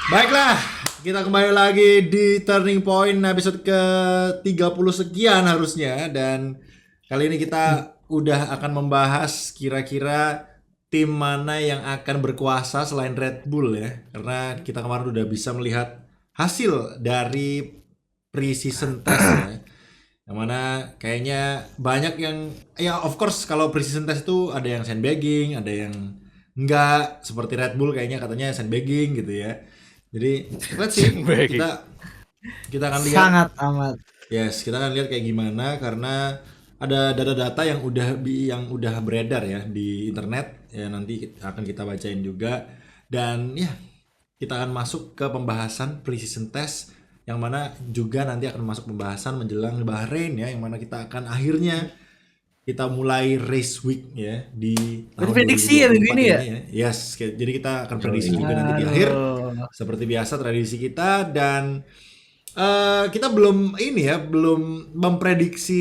Baiklah, kita kembali lagi di Turning Point episode ke-30 sekian harusnya. Dan kali ini kita udah akan membahas kira-kira tim mana yang akan berkuasa selain Red Bull ya. Karena kita kemarin udah bisa melihat hasil dari pre-season test ya. Yang mana kayaknya banyak yang, ya of course kalau pre-season test itu ada yang sandbagging, ada yang enggak, seperti Red Bull kayaknya katanya sandbagging gitu ya. Jadi let's see, Sandbagging. kita akan lihat. Sangat amat. Yes, kita akan lihat kayak gimana karena ada data-data yang udah beredar ya di internet ya, nanti akan kita bacain juga. Dan ya, kita akan masuk ke pembahasan pre-season test yang mana juga nanti akan masuk pembahasan menjelang Bahrain ya, yang mana kita akan akhirnya kita mulai race week ya di tahun Prediksi ya 2024 minggu ini ya? ya. Yes, jadi kita akan prediksi juga nanti di akhir Aduh. seperti biasa tradisi kita. Dan kita belum ini ya, belum memprediksi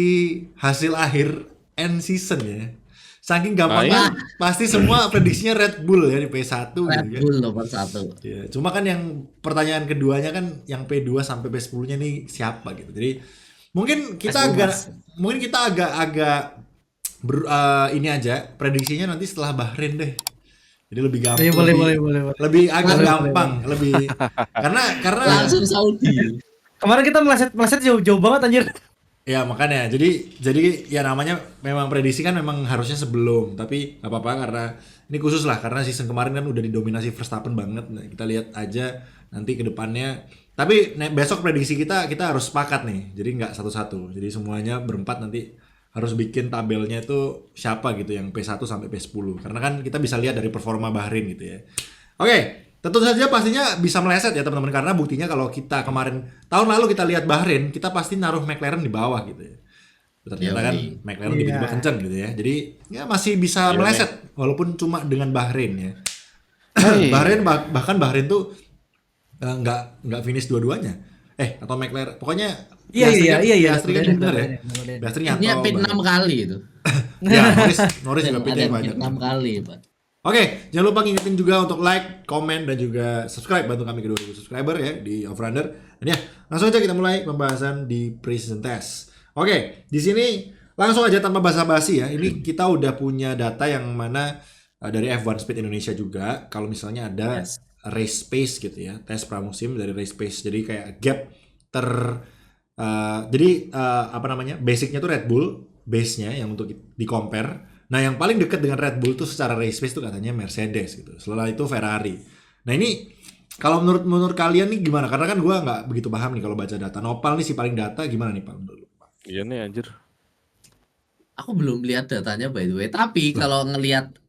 hasil akhir end season ya. Saking gampangnya pasti semua prediksinya Red Bull ya di P1 gitu Red kan. Bull nomor 1. Ya, cuma kan yang pertanyaan keduanya kan yang P2 sampai P10-nya nih siapa gitu. Jadi mungkin kita agak ini aja prediksinya nanti setelah Bahrain deh. Jadi lebih gampang, Boleh. lebih agak Boleh. gampang, lebih karena Langsung Saudi. Kemarin kita meleset jauh banget anjir. ya makanya jadi ya namanya memang prediksi kan memang harusnya sebelum, tapi nggak apa-apa karena ini khusus lah karena season kemarin kan udah didominasi Verstappen banget. Nah, kita lihat aja nanti ke depannya. Tapi besok prediksi kita harus sepakat nih. Jadi nggak satu-satu. Jadi semuanya berempat nanti harus bikin tabelnya itu siapa gitu yang P1 sampai P10. Karena kan kita bisa lihat dari performa Bahrain gitu ya. Oke, tentu saja pastinya bisa meleset ya teman-teman, karena buktinya kalau kita kemarin tahun lalu kita lihat Bahrain, kita pasti naruh McLaren di bawah gitu ya. Ternyata kan McLaren Iya. tiba-tiba kencang gitu ya. Jadi ya masih bisa meleset walaupun cuma dengan Bahrain ya. Bahrain bahkan Bahrain tuh nggak finish dua-duanya. Atau McLaren. Pokoknya Iya. Piastri kan benar ya. Piastri Ini nyantol. pit 6 kali itu. Ya, Norris juga Ada pitnya yang banyak. pit 6 kali, Pak. Oke, jangan lupa ngingetin juga untuk like, komen, dan juga subscribe. Bantu kami ke 2000 subscriber ya di Offrunner. Dan ya, langsung aja kita mulai pembahasan di pre-season test. Oke, di sini langsung aja tanpa basa-basi ya. Ini kita udah punya data yang mana dari F1 Speed Indonesia juga. Kalau misalnya ada race pace gitu ya, tes pramusim dari race pace. Jadi kayak gap apa namanya? Basicnya tuh Red Bull, base-nya yang untuk di compare. Nah, yang paling dekat dengan Red Bull tuh secara race pace tuh katanya Mercedes gitu. Setelah itu Ferrari. Nah, ini kalau menurut kalian nih gimana? Karena kan gua nggak begitu paham nih kalau baca data. Nopal nih si paling data, gimana nih Pak menurut lu? Iya nih anjir. Aku belum lihat datanya by the way, tapi kalau ngelihat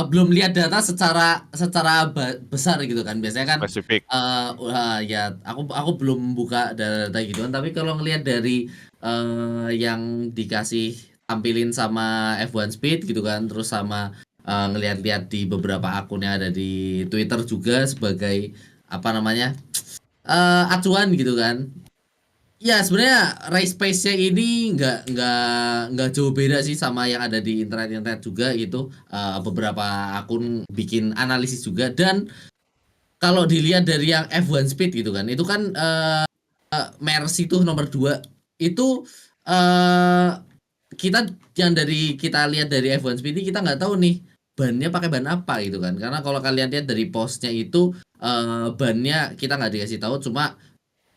belum lihat data secara besar gitu kan. Biasanya kan Spesifik. ya aku belum buka data gitu kan, tapi kalau ngelihat dari yang dikasih tampilin sama F1 Speed gitu kan, terus sama ngelihat-lihat di beberapa akun yang ada di Twitter juga sebagai apa namanya? Acuan gitu kan. Ya sebenarnya race pace-nya ini nggak jauh beda sih sama yang ada di internet juga gitu. Beberapa akun bikin analisis juga, dan kalau dilihat dari yang F1 Speed gitu kan, itu kan Mercy itu nomor 2 itu kita yang dari kita lihat dari F1 Speed ini kita nggak tahu nih bannya pakai ban apa gitu kan, karena kalau kalian lihat dari postnya itu bannya kita nggak dikasih tahu, cuma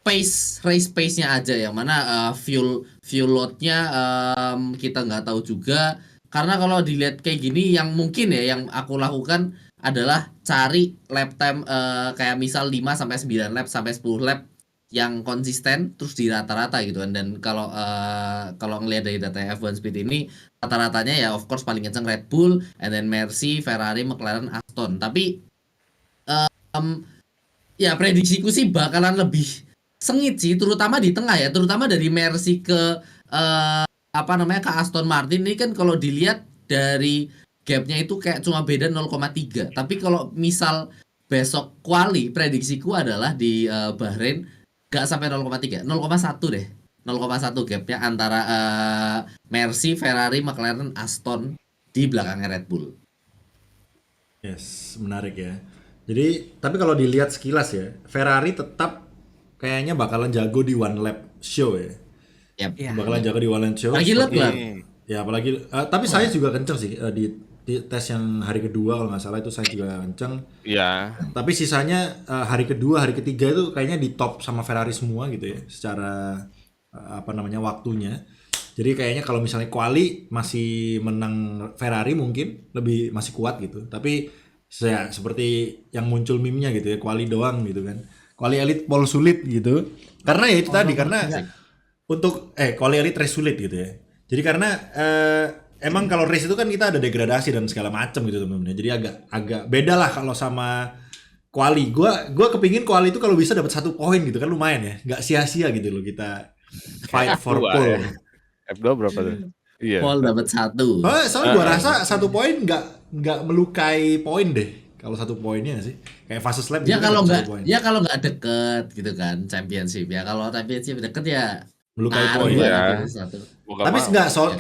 race pace-nya aja yang mana fuel load-nya kita nggak tahu juga. Karena kalau dilihat kayak gini, yang mungkin ya yang aku lakukan adalah cari lap time kayak misal 5 sampai 9 lap sampai 10 lap yang konsisten terus di rata-rata gitu kan. Dan kalau ngelihat dari data F1 Speed ini, rata-ratanya ya of course paling kenceng Red Bull, and then Mercy, Ferrari, McLaren, Aston. Tapi ya prediksiku sih bakalan lebih sengit sih, terutama di tengah ya, terutama dari Mercy ke apa namanya ke Aston Martin ini kan. Kalau dilihat dari gapnya itu kayak cuma beda 0,3, tapi kalau misal besok quali, prediksiku adalah di Bahrain gak sampai 0,3, 0,1 deh, 0,1 gapnya antara Mercy, Ferrari, McLaren, Aston di belakangnya Red Bull. Yes, menarik ya. Jadi tapi kalau dilihat sekilas ya, Ferrari tetap kayaknya bakalan jago di one lap show ya. Yap. Iya. Bakalan jago di one lap show. Apalagi seperti- Leclerc. Ya apalagi tapi saya juga kenceng sih di tes yang hari kedua kalau nggak salah itu saya juga kenceng. Iya. Tapi sisanya hari kedua, hari ketiga itu kayaknya di top sama Ferrari semua gitu ya, secara waktunya. Jadi kayaknya kalau misalnya quali masih menang Ferrari mungkin lebih masih kuat gitu. Tapi saya seperti yang muncul meme-nya gitu ya, quali doang gitu kan. Quali elite pole sulit gitu. Karena ya itu tadi karena untuk quali elite race sulit gitu ya. Jadi karena emang kalau race itu kan kita ada degradasi dan segala macam gitu teman-teman. Jadi agak beda lah kalau sama quali. Gua kepingin quali itu kalau bisa dapat 1 poin gitu kan lumayan ya. Nggak sia-sia gitu loh kita fight for F2 pole. ya. F2 berapa tuh? Iya. Paul dapat 1. Soalnya gua rasa 1 poin nggak melukai poin deh. Kalau 1 poinnya sih kayak fast lap Ya gitu kalau kan 1 nggak poin. ya kalau nggak deket gitu kan championship ya. Kalau championship deket ya Melukai ngaruh poin. lah Iya. gitu, 1. Gua nggak Tapi mau. enggak Ya,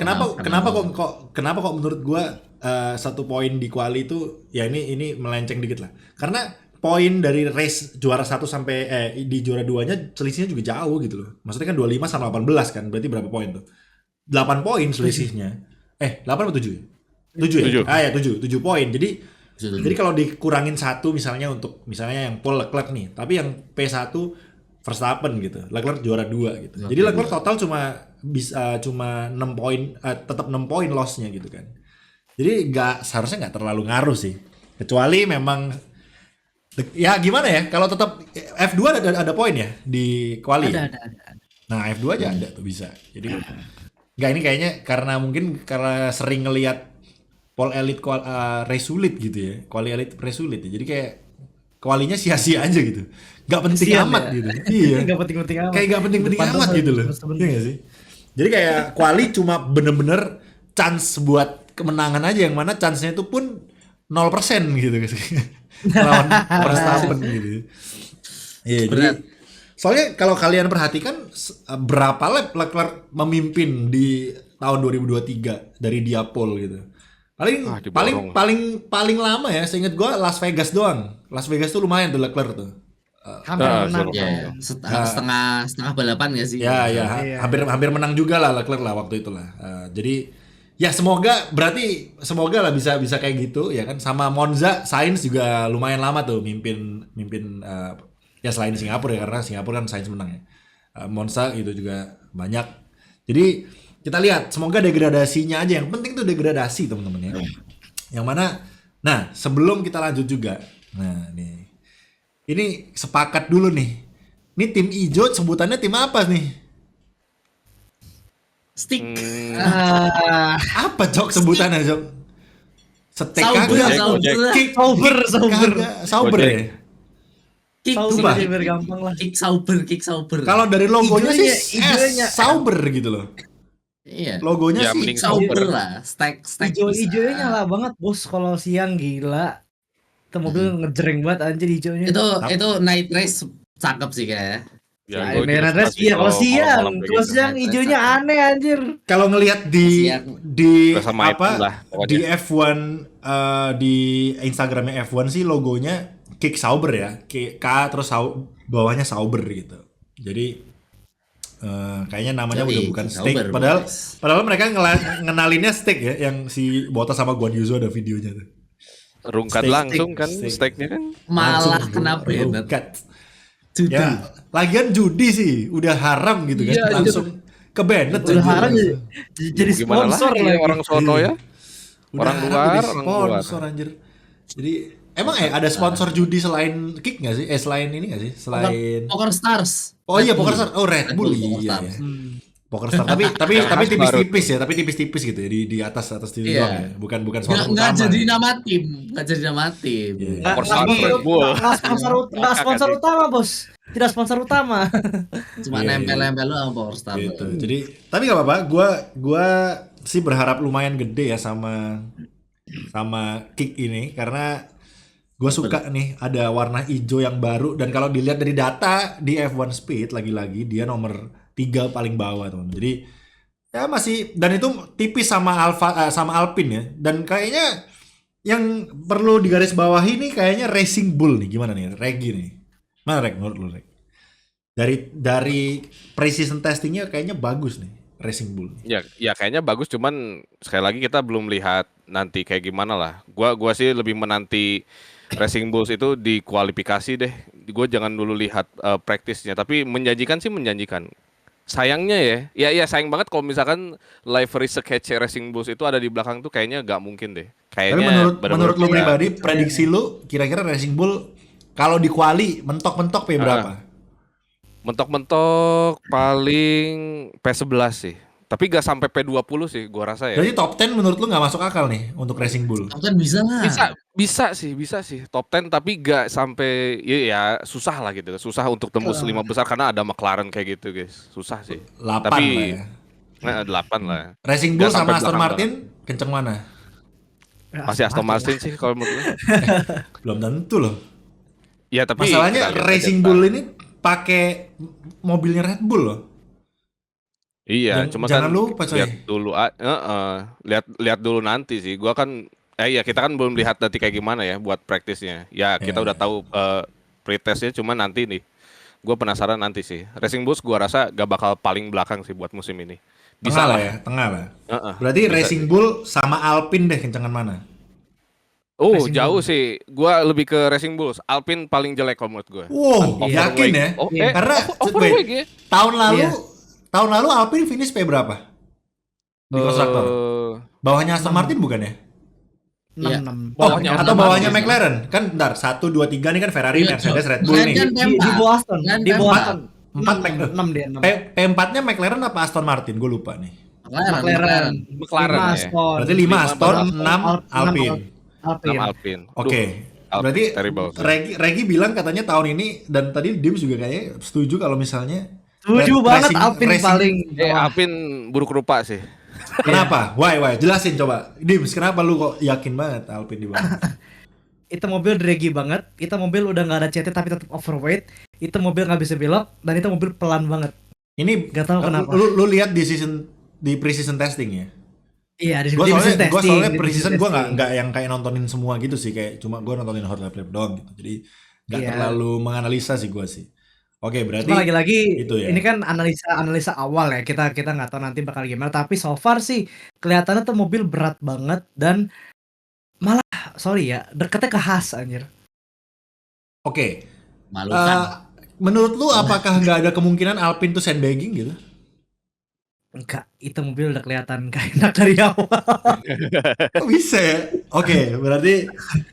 kenapa kok menurut gua 1 poin di quali itu ya ini melenceng dikit lah. Karena poin dari race juara 1 sampai di juara 2-nya selisihnya juga jauh gitu loh. Maksudnya kan 25 sama 18 kan. Berarti berapa poin tuh? 8 poin selisihnya. 8 atau 7 ya? 7 ya? 7. Ya 7 poin. Jadi Tujuh. kalau dikurangin 1 misalnya untuk misalnya yang Paul Leclerc nih, tapi yang P1 Verstappen gitu. Leclerc juara 2 gitu. Jadi Leclerc total cuma 6 poin, tetap 6 poin loss-nya gitu kan. Jadi seharusnya nggak terlalu ngaruh sih. Kecuali memang ya gimana ya? Kalau tetap F2 ada poin ya di quali. ya? Ada. Nah, F2 aja ada tuh bisa. Jadi nggak ini kayaknya karena sering ngelihat Pole Elite race sulit gitu ya. Quali Elite race sulit ya. Jadi kayak kualinya sia-sia aja gitu. Nggak penting Kasian amat ya. gitu. Iya. Nggak penting-penting amat. Kayak nggak penting-penting Depan amat tuh gitu loh. temen-temen. Iya nggak sih? Jadi kayak quali cuma bener-bener chance buat kemenangan aja, yang mana chance-nya itu pun 0% gitu guys. Lawan Verstappen gitu. Iya, jadi Berat. soalnya kalau kalian perhatikan berapa lap Leclerc memimpin di tahun 2023 dari dia pole gitu. diborong. Paling lama ya, seingat gua Las Vegas doang. Las Vegas tuh lumayan tuh Leclerc tuh. Hampir menang. Ya, ya. Setengah balapan ya sih. Ya, Iya. hampir menang juga lah Leclerc lah waktu itu lah. Jadi ya semoga lah bisa kayak gitu ya kan. Sama Monza, Sainz juga lumayan lama tuh mimpin ya selain Singapura ya, karena Singapura kan Sainz menang ya. Monza itu juga banyak. Jadi kita lihat, semoga degradasinya aja, yang penting tuh degradasi teman-teman ya. Yang mana, nah sebelum kita lanjut juga, nah nih, ini sepakat dulu nih. Ini tim hijau sebutannya tim apa nih? Stick. Ah, Apa Jok sebutannya Jok? Setek Sauber, kagak? sauber. Kick Sauber. kagak? Sauber ya? Kick Sauber Sumpah. biar gampang lah. Kick Sauber. Kalau dari logonya sih Ijonya. Sauber gitu loh. Iya. Logonya Ya, sih mending Sauber lah. Stack Hijau-hijaunya bisa. nyala banget bos kalau siang gila. Itu mobil ngejreng banget anjir hijaunya. Itu night race cakep sih kayaknya. Ya, Nah, gua merah juga dress suka sih iya kalau kalau siang. malam-malam kayak Kalau gitu. siang hijaunya aneh anjir. kalau ngelihat di Siang. Sama apa F1 lah, pokoknya. di F1 di Instagramnya F1 sih logonya Kick Sauber ya, K terus bawahnya Sauber gitu. Jadi kayaknya namanya Jadi, udah bukan Kick steak, Sauber, padahal boys. mereka ngenalinnya steak ya, yang si Bottas sama Guan Yuzo ada videonya tuh. Rungkat Steak, langsung kan steak. steaknya kan. Malah Langsung kenapa ya? Nat? rungkat. Judi. Ya, lagian judi sih udah haram gitu kan, Iya, langsung ke banned Udah aja haram langsung. jadi Gimana sponsor lagi lagi. orang sono ya? Udah Orang haram luar, jadi orang luar. sponsor anjir. Jadi emang ada sponsor judi selain Kick nggak sih? Selain ini nggak sih? Selain Poker Stars. Oh iya Red Poker Bull. Star. Oh Red Bull Poker iya Stars. ya. Poker Star. Tapi Khas tipis-tipis ya, tapi tipis-tipis gitu ya di atas itu Iya. doang ya. Bukan Nggak sponsor utama. jadi ya. nama tim, nggak jadi nama tim. Iya. Nggak Poker Star, nggak- Red Bull. nggak sponsor utama bos. Tidak sponsor utama. Cuma Iya, nempel-nempel doang Power Star. Gitu. Jadi tapi nggak apa-apa. Gua sih berharap lumayan gede ya sama Kick ini, karena gue suka nih ada warna hijau yang baru, dan kalau dilihat dari data di F1 Speed lagi-lagi dia nomor 3 paling bawah teman. Jadi ya masih, dan itu tipis sama sama Alpine ya, dan kayaknya yang perlu digarisbawahi nih kayaknya Racing Bull nih, gimana nih, Regi nih. Mana Reg, menurut lu Reg? Dari precision testingnya kayaknya bagus nih Racing Bull. Ya kayaknya bagus, cuman sekali lagi kita belum lihat nanti kayak gimana lah. Gua sih lebih menanti Racing Bulls itu di kualifikasi deh. Gue jangan dulu lihat praktisnya, tapi menjanjikan sih menjanjikan. Sayangnya ya sayang banget kalau misalkan livery sketch Racing Bulls itu ada di belakang tuh kayaknya nggak mungkin deh. Tapi Kayaknya menurut lu kayak- pribadi, prediksi lu kira-kira Racing Bull kalau di kuali mentok-mentok berapa? mentok-mentok paling P11 sih. Tapi gak sampai P20 sih gua rasa ya. Berarti top 10 menurut lu nggak masuk akal nih untuk Racing Bull. Kan bisa lah. Bisa sih top 10 tapi gak sampai ya susah lah gitu. Susah untuk tembus 5 besar karena ada McLaren kayak gitu, guys. Susah sih. 8 Tapi lah ya. 8 lah. Racing Bull Nggak sampai sama Aston belakang Martin kenceng mana? Masih Aston Martin sih kalau menurut gue. Belum tentu loh. Ya tapi Masalahnya kita lihat Racing aja, Bull Pak. ini pakai mobilnya Red Bull loh. Iya, cuma kan Jangan lupa, coy. lihat dulu lihat dulu nanti sih. Gua kan ya kita kan belum lihat nanti kayak gimana ya buat praktisnya. Ya kita udah tahu pretestnya, cuma nanti nih. Gua penasaran nanti sih. Racing Bulls gua rasa gak bakal paling belakang sih buat musim ini. Bisa Tengah lah lah. ya, tengah lah. Berarti Berarti Racing Bull sama Alpine deh kencengan mana? Oh, jauh sih. Gua lebih ke Racing Bulls. Alpine paling jelek kalau menurut gua. Wow, yakin ya? Oh, Karena overweight ya. tahun lalu Alpine finish P berapa? Di konstruktor. Bawahnya Aston Martin bukan ya? 6. Oh, Bawahnya atau Aston bawahnya Martin. McLaren. Kan bentar, 1 2 3 nih kan Ferrari, Iya, Mercedes, Cok. Red Bull nih. Kan Di bawah Aston, di bawah Aston. 4 McLaren. 6 dia 6. P4-nya McLaren apa Aston Martin? Gue lupa nih. McLaren. McLaren 5 ya. Aston. Berarti 5 Aston, 6 Alpine. Alpine. Alpine. Oke. Alpine, Berarti terrible. Regi bilang katanya tahun ini, dan tadi Dims juga kayaknya setuju kalau misalnya Setuju banget Alpine racing- paling. Alpine buruk rupa sih. Kenapa? Why? Jelasin coba. Dims, kenapa lu kok yakin banget Alpine di bawah? Itu mobil draggy banget. Itu mobil udah nggak ada CT tapi tetap overweight. Itu mobil nggak bisa belok dan itu mobil pelan banget. Ini Gak tahu kenapa. Lu lihat di pre-season testing ya? Iya, di Gue soalnya di pre-season gue testing. nggak yang kayak nontonin semua gitu sih, kayak cuma gue nontonin hot lap doang gitu. Jadi nggak Iya. terlalu menganalisa sih gue sih. Oke, berarti Cuma lagi-lagi itu ya. ini kan analisa awal ya. Kita nggak tahu nanti bakal gimana. Tapi so far sih kelihatannya tuh mobil berat banget dan malah sorry ya deketnya ke Haas anjir. Oke. Malukan. Menurut lu apakah nggak ada kemungkinan Alpine tuh sandbagging gitu? Enggak, itu mobil udah kelihatan gak enak dari awal. Kok bisa ya? Oke, berarti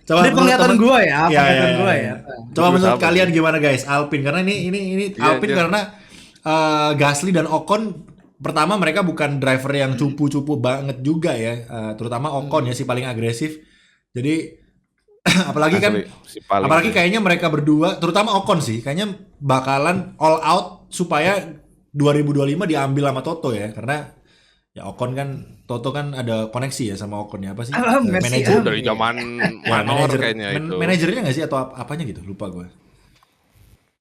coba Ini penglihatan temen- gua ya, Iya, penglihatan iya, gua iya. ya. Coba Gua menurut sama kalian sih. gimana guys? Alpine karena ini Iya, Alpine iya. karena Gasly dan Ocon pertama mereka bukan driver yang cupu-cupu banget juga ya, terutama Ocon ya si paling agresif. Jadi apalagi kan Asli, si paling- apalagi kayaknya mereka berdua, terutama Ocon sih, kayaknya bakalan all out supaya 2025 diambil sama Toto ya, karena ya Ocon kan Toto kan ada koneksi ya sama Ocon ya, apa sih? Mercy, Manajer. dari zaman Ya, Manor kayaknya itu. manajernya nggak sih atau apanya gitu, lupa gue.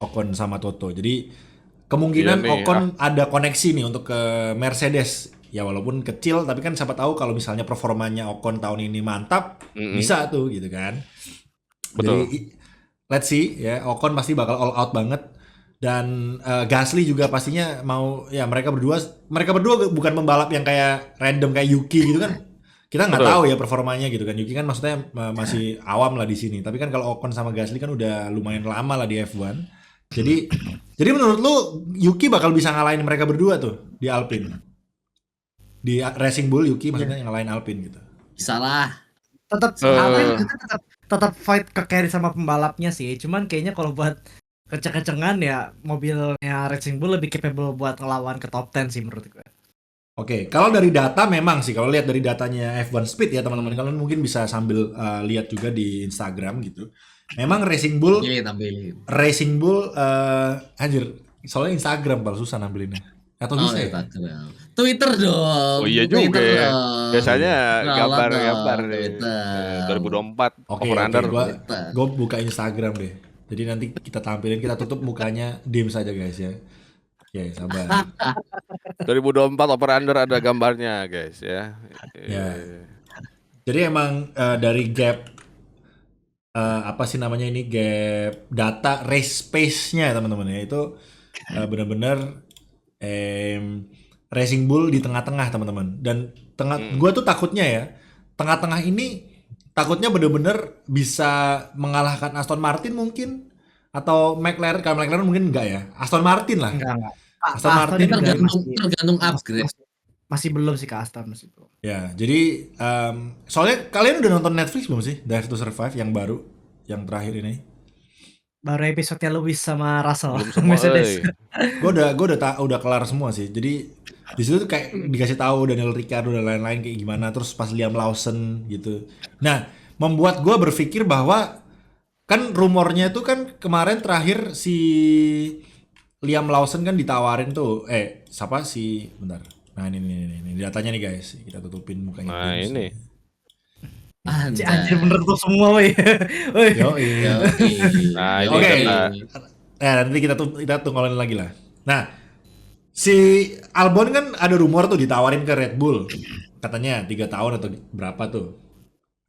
Ocon sama Toto. Jadi kemungkinan Iya nih, Ocon ada koneksi nih untuk ke Mercedes. Ya walaupun kecil, tapi kan siapa tahu kalau misalnya performanya Ocon tahun ini mantap, bisa tuh gitu kan. Betul. Jadi let's see ya, Ocon pasti bakal all out banget. Dan Gasly juga pastinya mau, ya mereka berdua bukan pembalap yang kayak random kayak Yuki gitu kan. Kita nggak Betul. tahu ya performanya gitu kan. Yuki kan maksudnya masih awam lah di sini. Tapi kan kalau Ocon sama Gasly kan udah lumayan lama lah di F1. Jadi menurut lu Yuki bakal bisa ngalahin mereka berdua tuh di Alpine. Di Racing Bull Yuki maksudnya ngalahin Alpine gitu. Bisa lah. Tetap Alpine tetap fight ke carry sama pembalapnya sih. Cuman kayaknya kalau buat kenceng-kencengan ya mobilnya Racing Bull lebih capable buat ngelawan ke top 10 sih menurut gue. Oke, kalau dari data memang sih, kalau lihat dari datanya F1 Speed ya teman-teman, kalian mungkin bisa sambil lihat juga di Instagram gitu. Memang Racing Bull Tampilin. anjir, soalnya Instagram paling susah nampilinnya. Atau Oh, bisa ya? Instagram. Twitter dong. Oh iya Twitter juga ya. dong. Biasanya Kenalan gambar-gambar dong, nih. Twitter. 2024 Oke, over under. gue buka Instagram deh. Jadi nanti kita tampilin, kita tutup mukanya Dim saja guys ya. Oke, sabar. 2024 over under ada gambarnya guys ya. Ya. Jadi emang dari gap apa sih namanya ini gap data race pace-nya teman-teman ya itu benar-benar Racing Bull di tengah-tengah teman-teman dan gue tuh takutnya ya tengah-tengah ini takutnya benar-benar bisa mengalahkan Aston Martin mungkin atau McLaren. Kalau McLaren mungkin enggak ya, Aston Martin lah. Enggak. Aston Aston Martin juga Tergantung upgrade. masih belum sih ke Aston masih belum. ya. Jadi soalnya kalian udah nonton Netflix belum sih Drive to Survive yang baru yang terakhir ini? Baru episode Lewis sama Russell Belum semua, Mercedes. Gue udah kelar semua sih. Jadi di situ tuh kayak dikasih tahu Daniel Ricciardo dan lain-lain kayak gimana. Terus pas Liam Lawson gitu. Nah, membuat gue berpikir bahwa kan rumornya itu kan kemarin terakhir si Liam Lawson kan ditawarin tuh. Siapa sih? Bentar. Nah ini datanya nih guys. Kita tutupin mukanya. Nah, James. ini. Anjir bener tuh semua woi. Woi. Yoi. Nah, ini Oke. kata Nanti kita tungguin lagi lah. Nah, si Albon kan ada rumor tuh ditawarin ke Red Bull. Katanya 3 tahun atau berapa tuh.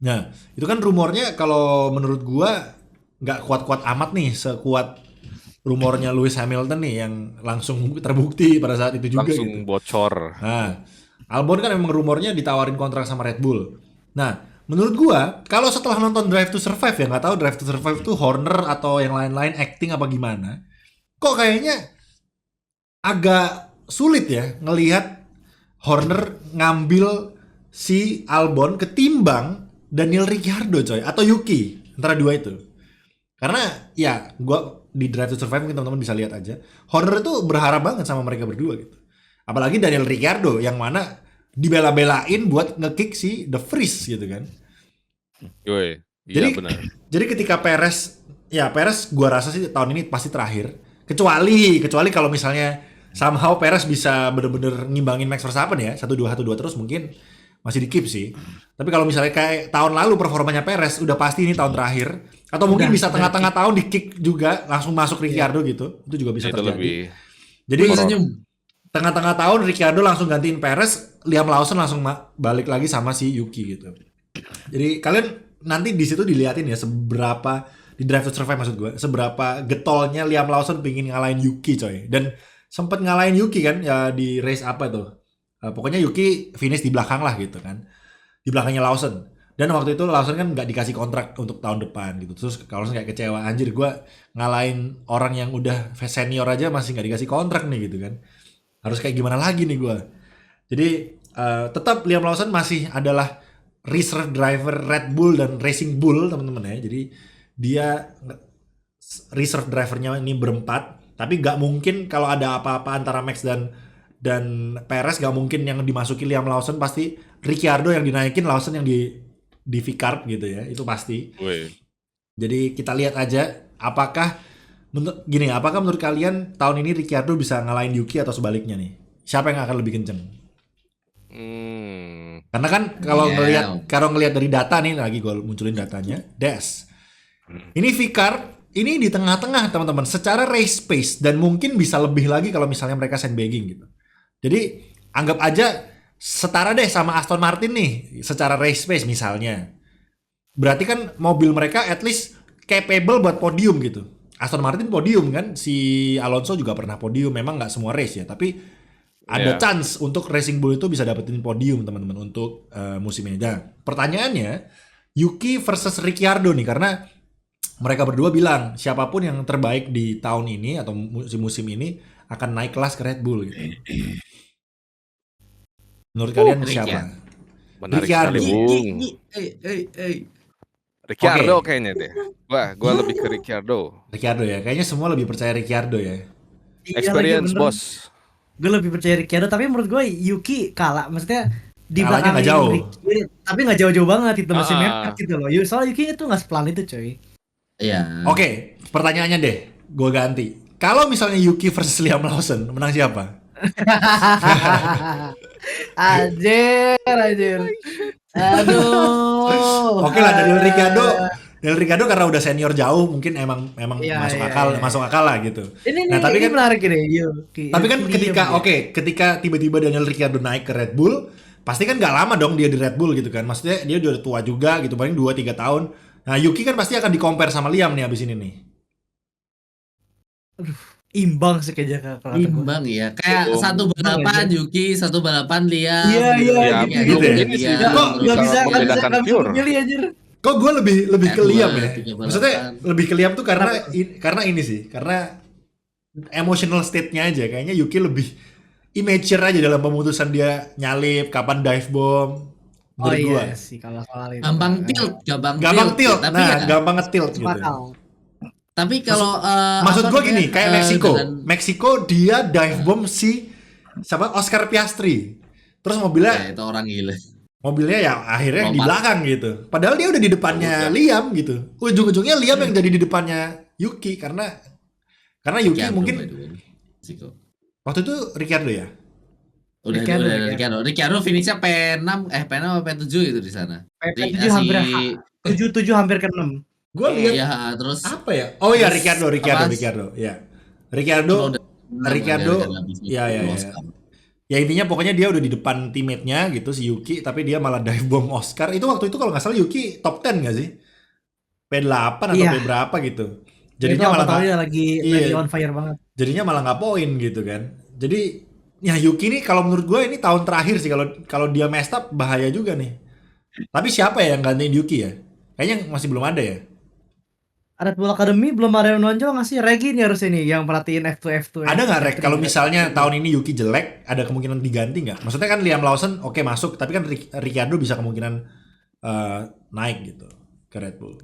Nah, itu kan rumornya kalau menurut gua nggak kuat-kuat amat nih, sekuat rumornya Lewis Hamilton nih yang langsung terbukti pada saat itu juga langsung gitu. bocor. Nah, Albon kan memang rumornya ditawarin kontrak sama Red Bull. Nah, menurut gua kalau setelah nonton Drive to Survive ya nggak tahu Drive to Survive tuh Horner atau yang lain-lain acting apa gimana, kok kayaknya agak sulit ya ngelihat Horner ngambil si Albon ketimbang Daniel Ricciardo coy atau Yuki antara dua itu. Karena ya gua di Drive to Survive mungkin teman-teman bisa lihat aja Horner itu berharap banget sama mereka berdua gitu. Apalagi Daniel Ricciardo yang mana dibela-belain buat nge-kick si De Vries gitu kan. Yoi. Jadi Iya benar. jadi ketika Perez gua rasa sih tahun ini pasti terakhir. Kecuali kalau misalnya somehow Perez bisa bener-bener ngimbangin Max Verstappen ya 1-2 terus mungkin masih di keep sih. Tapi kalau misalnya kayak tahun lalu performanya Perez udah pasti ini tahun terakhir atau mungkin bisa tengah-tengah tahun di kick juga langsung masuk Ricciardo gitu. Itu juga bisa Itu terjadi. lebih Jadi senyum. tengah-tengah tahun Ricciardo langsung gantiin Perez, Liam Lawson langsung balik lagi sama si Yuki gitu. Jadi kalian nanti di situ diliatin ya seberapa di Drive to Survive maksud gue, seberapa getolnya Liam Lawson pingin ngalahin Yuki coy. Dan sempet ngalahin Yuki kan ya di race apa tuh. Pokoknya Yuki finish di belakang lah gitu kan. Di belakangnya Lawson. Dan waktu itu Lawson kan nggak dikasih kontrak untuk tahun depan gitu. Terus Lawson kayak kecewa, anjir gue ngalahin orang yang udah senior aja masih nggak dikasih kontrak nih gitu kan. Harus kayak gimana lagi nih gue. Jadi tetap Liam Lawson masih adalah reserve driver Red Bull dan Racing Bull teman-teman ya. Jadi dia reserve drivernya ini berempat. Tapi nggak mungkin kalau ada apa-apa antara Max dan Perez nggak mungkin yang dimasuki Liam Lawson, pasti Ricciardo yang dinaikin, Lawson yang di V-carb gitu ya, itu pasti. Wih. Jadi kita lihat aja apakah menurut kalian tahun ini Ricciardo bisa ngalahin Yuki atau sebaliknya nih? Siapa yang akan lebih kenceng? Karena kan kalau ngelihat dari data nih, lagi gue munculin datanya, Des. Ini V-carb ini di tengah-tengah teman-teman secara race pace dan mungkin bisa lebih lagi kalau misalnya mereka sandbagging gitu. Jadi anggap aja setara deh sama Aston Martin nih secara race pace misalnya. Berarti kan mobil mereka at least capable buat podium gitu. Aston Martin podium kan, si Alonso juga pernah podium, memang nggak semua race ya, tapi ada chance untuk Racing Bull itu bisa dapetin podium teman-teman untuk musim ini. Nah, pertanyaannya Yuki versus Ricciardo nih, karena mereka berdua bilang siapapun yang terbaik di tahun ini atau musim ini akan naik kelas ke Red Bull gitu. Menurut kalian siapa? Menarik Ricciardo. sekali, Bung. Ricciardo kayaknya deh. Gua lebih ke Ricciardo. Ricciardo ya, kayaknya semua lebih percaya Ricciardo ya. Experience bos. Gue lebih percaya Ricciardo, tapi menurut gue Yuki kalah, maksudnya di Kalahnya belakang nggak jauh. Ricky, tapi nggak jauh-jauh banget itu masih Ah. mepet gitu loh. Soalnya Yuki itu nggak sepelan itu coy. Iya. Oke, pertanyaannya deh, gue ganti. Kalau misalnya Yuki versus Liam Lawson, menang siapa? Anjir. Aduh. Oke lah, Daniel Ricciardo karena udah senior jauh, mungkin emang Iya, masuk akal lah gitu. Ini tapi ini kan menarik ini Yuki. Tapi kan Yuki diem dia. ketika tiba-tiba Daniel Ricciardo naik ke Red Bull, pasti kan nggak lama dong dia di Red Bull gitu kan. Maksudnya dia udah tua juga gitu, paling 2-3 tahun. Nah, Yuki kan pasti akan di-compare sama Liam nih abis ini nih. Imbang sih kayaknya kalau kata gua. Imbang ya. Kayak Belum. satu balapan Yuki, satu balapan Liam. Iya, gitu. iya, Ya, gitu, gitu ya. ini sih Iya. Kok nggak bisa membedakan pure. pilih anjir. Kok gue lebih ke F1, Liam ya? 3 Maksudnya balapan. lebih ke Liam tuh karena ini sih, karena emotional state-nya aja. Kayaknya Yuki lebih immature aja dalam pemutusan dia nyalip, kapan dive bomb. Oh Menurut gua. iya sih kalau soal itu. Gampang tilt, gampang Gampang tilt, Tapi nah ya, gampang nge-tilt gitu. Masuk akal. tapi kalau Maksud apa gue namanya, gini, kayak Meksiko. dengan- Meksiko dia dive bomb si sama Oscar Piastri. Terus ya, mobilnya itu orang gila. ya akhirnya di Lompat. belakang gitu. Padahal dia udah di depannya Liam gitu. Ujung-ujungnya Liam yang jadi di depannya Yuki karena Yuki Ricciardo, mungkin by the way. Meksiko. waktu itu Ricciardo ya. Udah Ricciardo, Ricciardo. Ricciardo finishnya P6 P6 apa P7 itu di sana. PP7 Si- hampir 7 hampir ke 6. Gue lihat Iya, terus apa ya? Oh iya terus Ricciardo apa? ya. Ricciardo Ricciardo, ya. Ya intinya pokoknya dia udah di depan teammate-nya gitu si Yuki, tapi dia malah dive bomb Oscar. Itu waktu itu kalau nggak salah Yuki top 10 nggak sih? P8 atau Iya. P berapa gitu. Itu Jadinya malah tahu nggak- dia lagi Iya. on fire banget. jadinya malah nggak poin gitu kan. Jadi ya Yuki nih kalau menurut gue ini tahun terakhir sih kalau dia messed up bahaya juga nih. Tapi siapa ya yang gantiin Yuki ya? Kayaknya masih belum ada ya. Red Bull Academy belum ada yang nonjol nggak sih? Regi nih harus ini yang perhatiin F2. Ada nggak Rek? F3. Kalau misalnya tahun ini Yuki jelek, ada kemungkinan diganti nggak? Maksudnya kan Liam Lawson oke masuk, tapi kan Ricciardo bisa kemungkinan naik gitu ke Red Bull.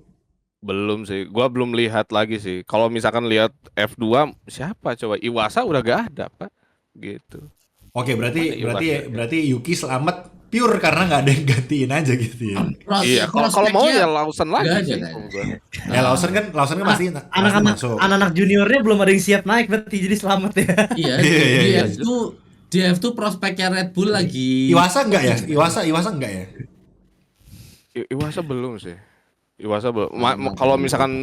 Belum sih, gua belum lihat lagi sih. Kalau misalkan lihat F2 siapa coba? Iwasa udah gak ada, Pak. Gitu. Oke, berarti Mana Iwasa? berarti Yuki selamat pure karena nggak ada yang gantiin aja gitu ya. Iya, kalau mau ya Lawson lagi nggak ada, sih. kan? kalau gua. Ya Lawson kan pasti Anak-anak masuk. anak-anak juniornya belum ada yang siap naik berarti jadi selamat ya. Iya, Iya. di F2 prospeknya Red Bull lagi. Iwasa enggak ya? Iwasa enggak ya? Iwasa belum sih. Iwasa belum. Kalau misalkan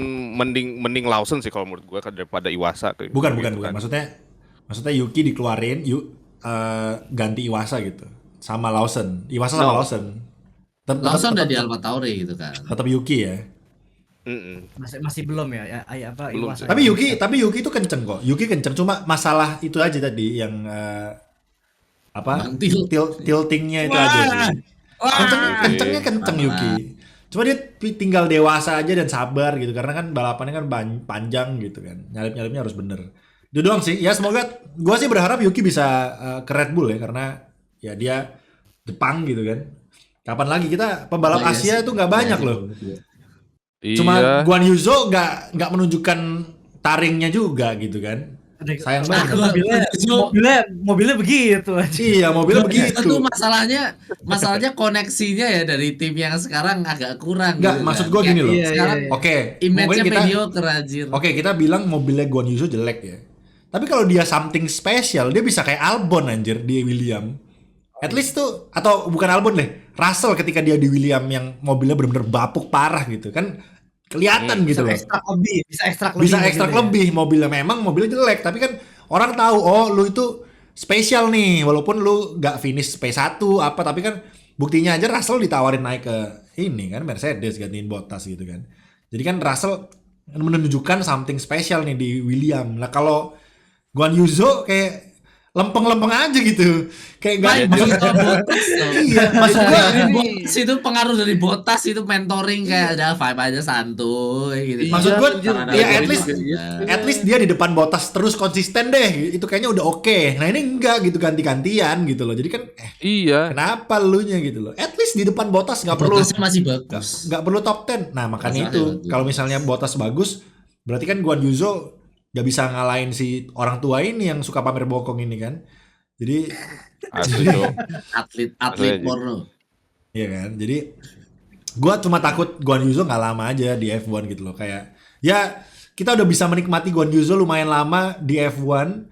mending Lawson sih kalau menurut gua daripada Iwasa. Bukan. Gitu kan. Maksudnya Yuki dikeluarin, ganti Iwasa gitu. Sama Lawson. Iwasa sama No. Lawson. Lawson udah di Alfa Tauri gitu kan. Tetap Yuki ya. Mm-mm. Masih belum ya apa Belum Iwasa. sih. Tapi Yuki itu kenceng kok. Yuki kenceng, cuma masalah itu aja tadi yang tiltingnya itu aja sih. Kencengnya kenceng Yuki. Cuma dia tinggal dewasa aja dan sabar gitu karena kan balapannya kan panjang gitu kan. Nyalip-nyalipnya harus bener. Itu doang sih. Ya semoga gua sih berharap Yuki bisa ke Red Bull ya karena ya dia Jepang gitu kan. Kapan lagi kita pembalap Oh, iya Asia sih. tuh nggak banyak Iya, loh. Iya. Cuma Guan Yuzo nggak menunjukkan taringnya juga gitu kan. Sayang banget. Mobilnya begitu aja. Iya, mobilnya begitu. Itu masalahnya koneksinya ya dari tim yang sekarang agak kurang. Nggak, gitu maksud kan. gua gini loh. Iya, Sekarang iya. Oke, image-nya mungkin kita mediocre anjir. kita bilang mobilnya Guan Yuzo jelek ya. Tapi kalau dia something special, dia bisa kayak Albon anjir di William. At least tuh atau bukan Albon deh, Russell ketika dia di William yang mobilnya bener-bener bapuk parah gitu kan. Kelihatan gitu loh. Bisa ekstrak Bisa lebih. ekstrak gitu ya. lebih mobilnya memang mobilnya jelek tapi kan orang tahu oh lu itu spesial nih walaupun lu nggak finish P1 apa tapi kan buktinya aja Russell ditawarin naik ke ini kan Mercedes gantiin Bottas gitu kan jadi kan Russell menunjukkan something spesial nih di William. Nah kalau Guan Yuzo kayak lempeng-lempeng aja gitu kayak nggak iya maksud gua Bottas itu pengaruh dari Bottas itu mentoring kayak ada vibe aja santuy gitu. Maksud gua Tangan ya ada at least dia di depan Bottas terus konsisten deh itu kayaknya udah oke. Nah ini enggak gitu ganti-gantian gitu loh jadi kan Iya. kenapa lu nya gitu loh at least di depan Bottas nggak perlu Bottasnya masih bagus. nggak perlu top 10. Nah makanya Masalahnya itu bagus. kalau misalnya Bottas bagus berarti kan Guan Yuzo nggak bisa ngalahin si orang tua ini yang suka pamer bokong ini kan jadi Asli tuh. Atlet Maksudnya porno. iya kan jadi gua cuma takut Guan Yuzo nggak lama aja di F1 gitu loh kayak ya kita udah bisa menikmati Guan Yuzo lumayan lama di F1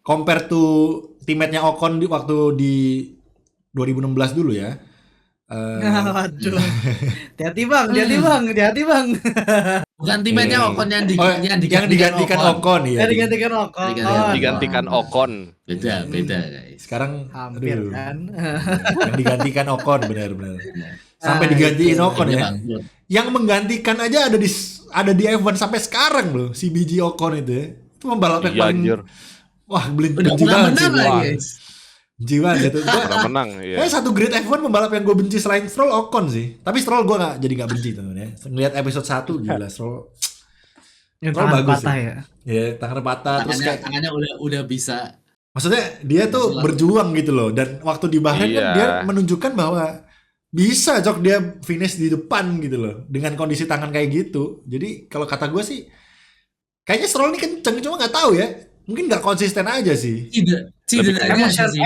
compare to teammate-nya Ocon waktu di 2016 dulu ya. Waduh. Hati-hati bang. Bukan teammate-nya Ocon yang yang digantikan Ocon ya. Digantikan Ocon. Digantikan Ocon. Beda guys. Sekarang Hampir aduh, kan. yang digantikan Ocon benar-benar. Sampai digantiin Ocon ya. Bangkrut. Yang menggantikan aja ada di F1 sampai sekarang loh, si BG Ocon itu ya. Itu pembalap yang Iya paling anjir. wah Udah benci pernah banget sih. menang lah Wah, guys. benci banget itu. Pernah menang ya. Satu grade F1 pembalap yang gue benci selain Stroll Ocon sih. Tapi Stroll gue nggak benci teman ya. Ngeliat episode 1 gila Stroll. Yang Stroll tangan bagus patah sih. ya. Ya tangannya patah terus Tangannya udah bisa. maksudnya dia tuh berjuang gitu loh, dan waktu di Bahrain kan Iya. dia menunjukkan bahwa bisa Cok dia finish di depan gitu loh dengan kondisi tangan kayak gitu. Jadi kalau kata gue sih kayaknya Stroll ini kenceng, cuma nggak tahu ya, mungkin nggak konsisten aja sih. Cederanya sih.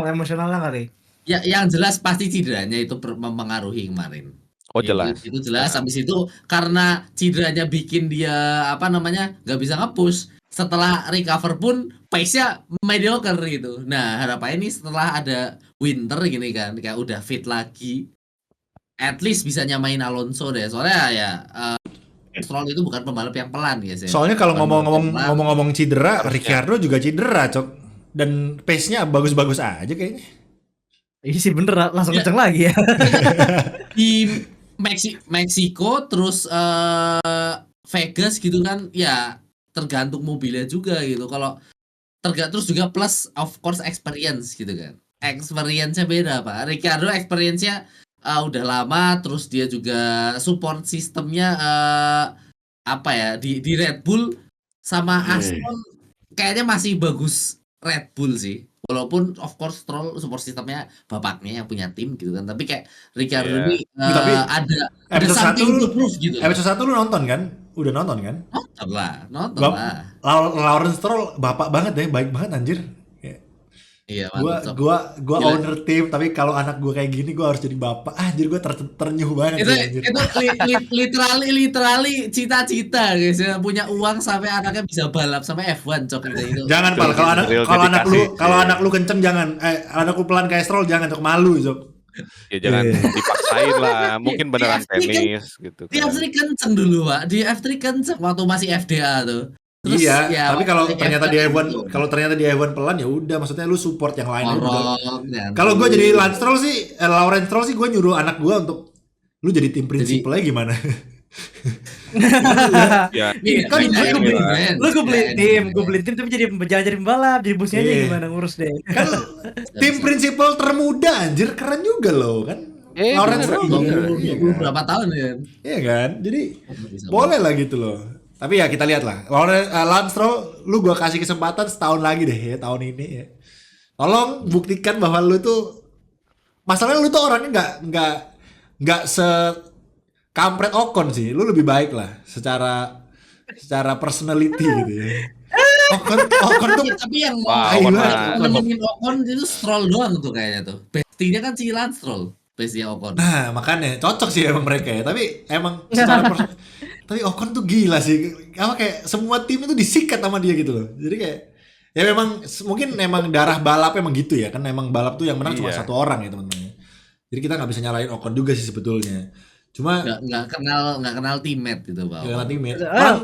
Emosionalnya kali. Ya, yang jelas pasti cederanya itu mempengaruhi kemarin. Oh jelas. Itu jelas. Habis itu karena cederanya bikin dia nggak bisa nge-push. Setelah recover pun pace-nya mediocre gitu. Nah harapannya ini setelah ada winter gini kan, kayak udah fit lagi, at least bisa nyamain Alonso deh. Soalnya ya Stroll itu bukan pembalap yang pelan guys ya. Soalnya kalau Bukan pembalap yang pelan. ngomong-ngomong cedera, Ricciardo juga cedera Cok, dan pace-nya bagus-bagus aja kayaknya. Iya sih bener, langsung Ya. kenceng lagi ya. Di Meksiko terus Vegas gitu kan ya, tergantung mobilnya juga gitu. Kalau terus juga plus of course experience gitu kan. Experience-nya beda Pak. Ricciardo experience-nya udah lama, terus dia juga support sistemnya di Red Bull sama Aston kayaknya masih bagus Red Bull sih. Walaupun of course Stroll support sistemnya bapaknya yang punya tim gitu kan. Tapi kayak Ricciardo Iya. ini Tapi ada episode something 1 to prove gitu. Episode 1 lu nonton kan? Udah nonton kan? Nonton Bap- lah. Lawrence Stroll bapak banget deh, baik banget anjir. Iya, Gua mantap. gua Gila. owner tim, tapi kalau anak gua kayak gini gua harus jadi bapak. Anjir gua ternyuh banget Itu sih, anjir. literally cita-cita guys ya, punya uang sampai anaknya bisa balap sampai F1 cok gitu itu. Jangan Itu Pal, kalau anak real kalau anak lu dedikasi. kalau anak lu kenceng jangan, anak lu pelan kayak Stroll jangan, Cok, malu Cok. Ya jangan Iya. dipaksain lah. Mungkin beneran F3 kan tenis gitu Di kan. F3 kenceng dulu Pak, di F3 kenceng waktu masih FDA tuh. Terus Iya, ya, tapi waktu kalau di ternyata di F1 F1 itu kalau ternyata di F1 pelan ya udah, maksudnya lu support yang lain juga. ngorok, dan Kalau gue jadi Lance Stroll sih, Lawrence Stroll sih gue nyuruh anak gue untuk lu jadi tim prinsipalnya gimana? Ya, Iya, kan bedanya lu beli beli- brand. Lu gue beli tim tapi jadi pembalap, jadi busnya aja Iya. gimana ngurus deh. Kan tim prinsipal termuda anjir, keren juga loh kan. Lawrence bener Stroll juga. iya kan? berapa tahun ya? Iya kan? Jadi Bisa boleh lah gitu loh. Tapi ya kita lihat lah. Lance Stroll, lu gua kasih kesempatan setahun lagi deh ya tahun ini ya. Tolong buktikan bahwa lu tuh, masalahnya lu tuh orangnya nggak se kampret Ocon sih. Lu lebih baik lah secara personality gitu ya. Ocon tuh Iya, tapi yang Wah, Ocon nemenin Ocon itu Stroll doang tuh kayaknya tuh. Bestinya kan si Lance Stroll, bestinya Ocon. nah makanya cocok sih emang mereka ya. Tapi emang tapi Ocon tuh gila sih. Apa kayak semua tim itu disikat sama dia gitu loh. Jadi kayak ya memang mungkin emang darah balap emang gitu ya kan, emang balap tuh yang menang cuma Iya. satu orang ya teman-teman. Jadi kita nggak bisa nyalain Ocon juga sih sebetulnya. Cuma Nggak kenal teammate gitu Pak. ya nanti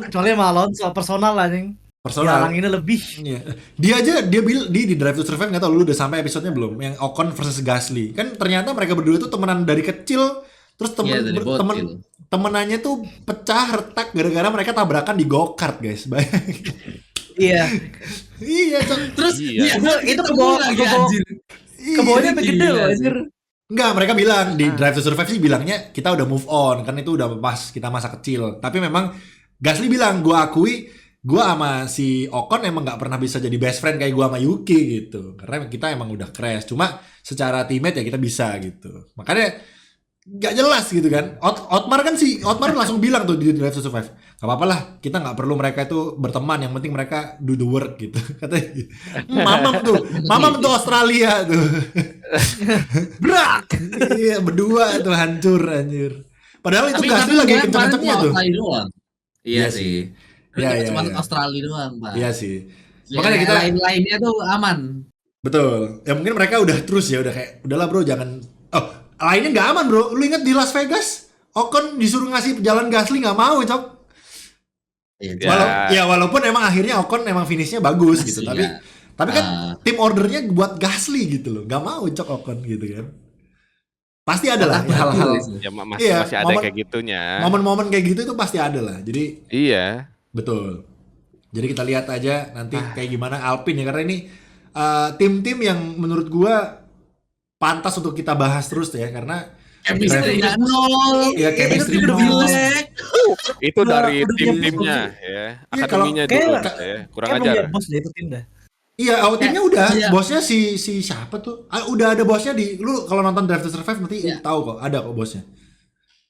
Kecuali sama Alonso personal lah nih. personal. Yang ini lebih. Iya. Dia aja dia di Drive to Survive, nggak tahu lu udah sampai episodenya belum, yang Ocon versus Gasly. Kan ternyata mereka berdua tuh temenan dari kecil, terus Iya, dari bot gitu. temenannya tuh pecah retak gara-gara mereka tabrakan di go-kart, guys. Bayangin. Iya. Iya, Cok. Terus Iya. Itu ke bawahnya sampai gede loh anjir. Enggak, mereka bilang di Drive to Survive sih bilangnya kita udah move on, kan itu udah pas kita masa kecil. Tapi memang Gasly bilang, gua akui gua sama si Ocon emang nggak pernah bisa jadi best friend kayak gua sama Yuki gitu. Karena kita emang udah crash. Cuma secara teammate ya kita bisa gitu. Makanya nggak jelas gitu kan. Otmar langsung bilang tuh di Drive to Survive, nggak apa-apa lah, kita nggak perlu mereka itu berteman, yang penting mereka do the work gitu. Katanya mamam tuh Australia tuh. Brak. Iya, berdua tuh hancur anjir. Padahal itu Gasly lagi kenceng-kencengnya tuh. Australia doang. Iya Iya sih. Iya, Cuma iya. Australia doang, Pak. Iya sih. Ya, Makanya kita lain-lainnya tuh aman. betul. Ya mungkin mereka udah terus ya, udah kayak udahlah bro, jangan. Oh, lainnya nggak aman bro. Lu ingat di Las Vegas Ocon disuruh ngasih jalan Gasly nggak mau, Cok. Ya, Walaupun emang akhirnya Ocon emang finishnya bagus gitu, Gasly, ya. tapi kan Ah. tim ordernya buat Gasly gitu loh, nggak mau Cok Ocon gitu kan. Pasti ada lah Otak hal-hal, bagus. Ya Iya, masih ada momen- kayak gitunya. momen-momen kayak gitu itu pasti ada lah. Jadi Iya. betul. Jadi kita lihat aja nanti kayak gimana Alpine ya, karena ini tim-tim yang menurut gua pantas untuk kita bahas terus ya, karena Chemistry-nya nol. Iya, chemistry Itu udah nol. jelek. Itu dari udah tim-timnya ya. Iya, Akademinya kalau- dulu kayak- ya. Kurang Kayak belum ajar. lihat bos deh itu tim dah. iya, timnya udah, Iya. bosnya si siapa tuh? Udah ada bosnya di, lu kalau nonton Drive to Survive nanti Iya. tahu kok, ada kok bosnya.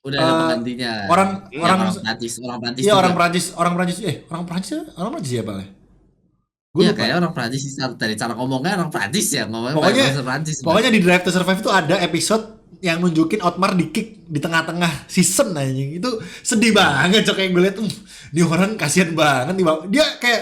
Udah ada penggantinya. orang- Prancis, orang Prancis. Iya, juga. orang Prancis siapa lah? Gue Iya, lupa. kayak orang Prancis sih, dari cara ngomongnya orang Prancis ya, ngomongnya Pokoknya- bahasa Prancis. Pokoknya di Drive to Survive itu ada episode yang nunjukin Otmar di kick di tengah-tengah season anjing. Itu sedih banget, Cok, kayak gue liat, ini orang kasihan banget nih, Bang. Dia kayak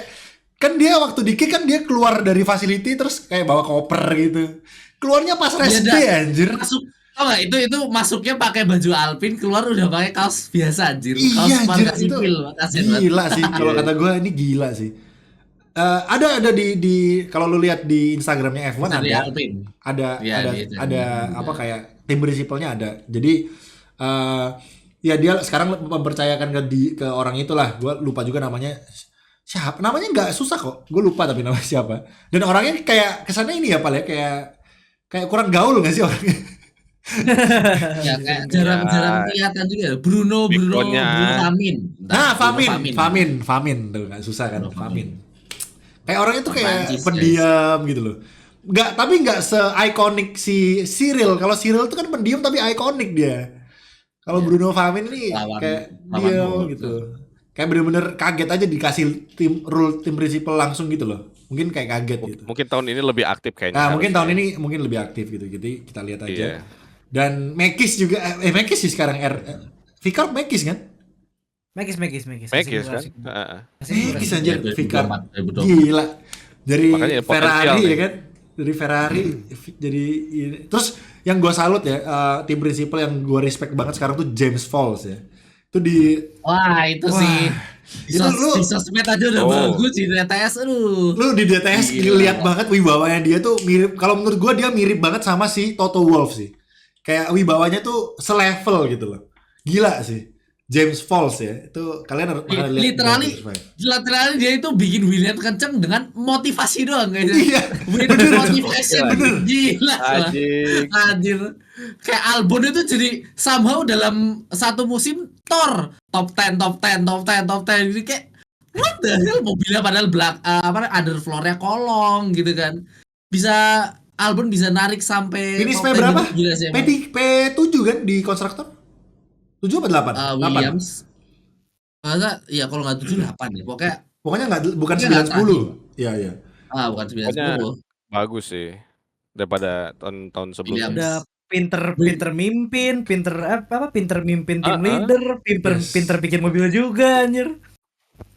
kan dia waktu di kick kan dia keluar dari facility terus kayak bawa koper gitu. Keluarnya pas rest Iya, day anjir. masuk, tau gak, itu masuknya pakai baju Alpine, keluar udah pakai kaos biasa anjir. Kaos Iya anjir, marka itu sipil, kasihan banget. gila sih kalau kata gue, ini gila sih. Ada di kalau lu lihat di Instagramnya F1 Dari ada Alpine. ada Iya, ada di- ada apa kayak tim prinsipalnya ada. Jadi ya dia sekarang mempercayakan ke orang itulah. Gue lupa juga namanya siapa. Namanya nggak susah kok. Gue lupa tapi namanya siapa. Dan orangnya kayak kesannya ini ya, Pal ya, kayak kurang gaul nggak sih orangnya? Ya kayak jarang-jarang kelihatan juga ya. Bruno Backbone-nya. Famin. Nah, Bruno Famin tuh nggak susah kan, Bruno Famin. Kayak orangnya tuh Orang kayak Prancis, pendiam gitu loh. Tapi nggak se-iconic si Cyril. Kalau Cyril tuh kan pendiam tapi iconic dia. Kalau Bruno Famin ini kayak diam Bolt. gitu. Kayak bener-bener kaget aja dikasih tim prinsipal langsung gitu loh. Mungkin kayak kaget gitu. Mungkin tahun ini lebih aktif kayaknya. Nah, mungkin tahun harusnya. ini mungkin lebih aktif gitu. Jadi kita lihat aja. Iya. Dan Mekis juga Mekis sih sekarang Vicar Mekis kan? Megis. Mekis kan? Heeh. Mekis anjir, Ya, Vicar. 2024. Gila. Dari Makanya potensial Ferrari nih. ya kan? Dari Ferrari jadi ini. Terus yang gue salut ya, tim prinsipal yang gue respect banget sekarang tuh James Falls ya. Itu di Wah, itu Wah, sih. itu lu- Di sosmed aja udah Oh. bagus, di DTS aduh. lu di DTS Gila. lihat banget wibawanya dia tuh mirip, kalau menurut gue dia mirip banget sama si Toto Wolff sih. Kayak wibawanya tuh selevel gitu loh. Gila sih. James Falls ya. Itu kalian harus bakal lihat. Literally dia itu bikin William kenceng dengan motivasi doang guys. Iya, With bener. motivation. Bener. Gila. Anjing. Anjir. Kayak Albon itu jadi somehow dalam satu musim top 10 gitu kayak what the hell, mobilnya padahal underfloor-nya kolong gitu kan. Bisa Albon bisa narik sampai Finish top 10 berapa? gitu, gila sih emang. P7 kan di konstruktor? 7 apa 8? Williams. Masa ya kalau nggak 7 8 ya. Pokoknya bukan Pokoknya 9 10. Iya, iya. Bukan 9 Pokoknya 10. bagus sih daripada tahun-tahun sebelumnya. Williams. Udah pinter mimpin, pinter mimpin tim leader, Yes. pinter bikin mobil juga anjir.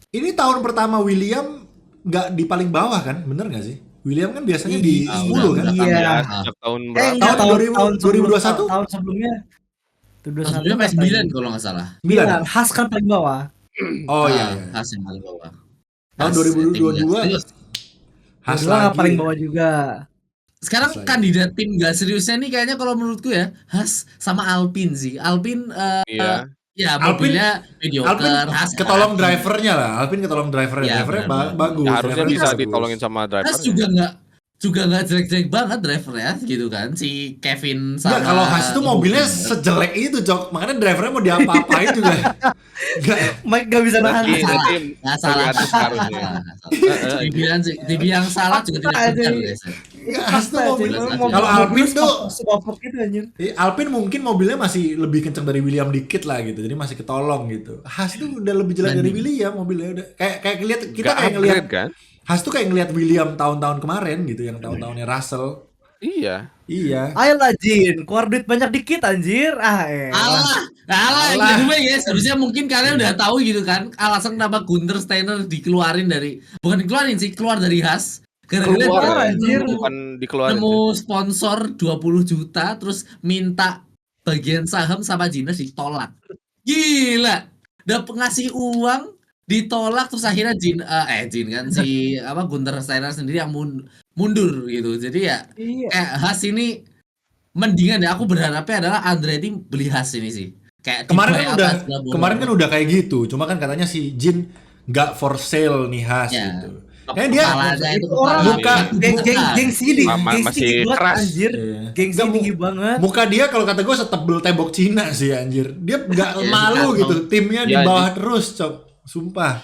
Ini tahun pertama William nggak di paling bawah kan? Bener nggak sih? William kan biasanya di Iya, 10 kan? Iya. Ya, sejak tahun berapa? Enggak, Tahun 2021? Tahun sebelumnya. Sebelumnya pas 9 kalau nggak salah. 9. Iya, Haas kan paling bawah. Oh iya, iya. Haas yang paling bawah. Tahun Haas, 2022 serius. Haas Dua nggak lagi. paling bawah juga. Sekarang Haas lagi. kandidat tim nggak seriusnya nih kayaknya kalau menurutku ya Haas sama Alpine sih. Alpine Iya. ya Alpine- mobilnya mediocre. Alpine Haas ketolong Alpine. drivernya lah. Alpine ketolong drivernya. Iya, Drivernya benar-benar. bagus. Ya, harusnya drivernya bisa bagus. ditolongin sama driver. Haas juga nggak jelek-jelek banget drivernya gitu kan, si Kevin sama Enggak, kalau Haas itu mobilnya sejelek itu, Cok. Makanya drivernya mau diapa-apain juga. Enggak. Mike gak bisa nahan. Berarti nggak salah. tergantung harusnya. Dibilang salah juga tidak benar guys. Enggak, Haas tuh mobil. Mobil- Kalau Alpine tuh Super gitu anjir. Alpine mungkin mobilnya masih lebih kenceng dari William dikit lah gitu. Jadi masih ketolong gitu. Haas itu udah lebih jelek dari William mobilnya udah. Kayak ngeliat kita Nggak kayak ngeliat upgrade kan? Haas tuh kayak ngeliat William tahun-tahun kemarin gitu, yang tahun-tahunnya Russell. Iya. Iya. Ayolah Jin, keluar duit banyak dikit anjir. Alah, yang kedua ya, seharusnya mungkin kalian udah tahu gitu kan alasan kenapa Gunther Steiner bukan dikeluarin sih, keluar dari Haas. Gara-gara Keluar, dia anjir. Bukan dikeluarin. nemu sponsor 20 juta terus minta bagian saham sama Jinas ditolak. Gila. Dapat ngasih uang ditolak terus akhirnya Jin kan si apa Gunther Steiner sendiri yang mundur gitu. Jadi ya Iya. Haas ini mendingan ya, aku berharapnya adalah Andretti beli Haas ini sih. Kayak Kemarin kan udah kayak gitu. Cuma kan katanya si Jin nggak for sale nih Haas Ya. gitu. Kayaknya dia Kepalanya itu Orang muka gengsi tinggi masih banget keras. anjir. Iya. Gengsi Nggak, tinggi banget. muka dia kalau kata gue setebel tembok Cina sih anjir. Dia nggak Iya, malu iya, gitu. Timnya di Iya, bawah terus, cok. Sumpah.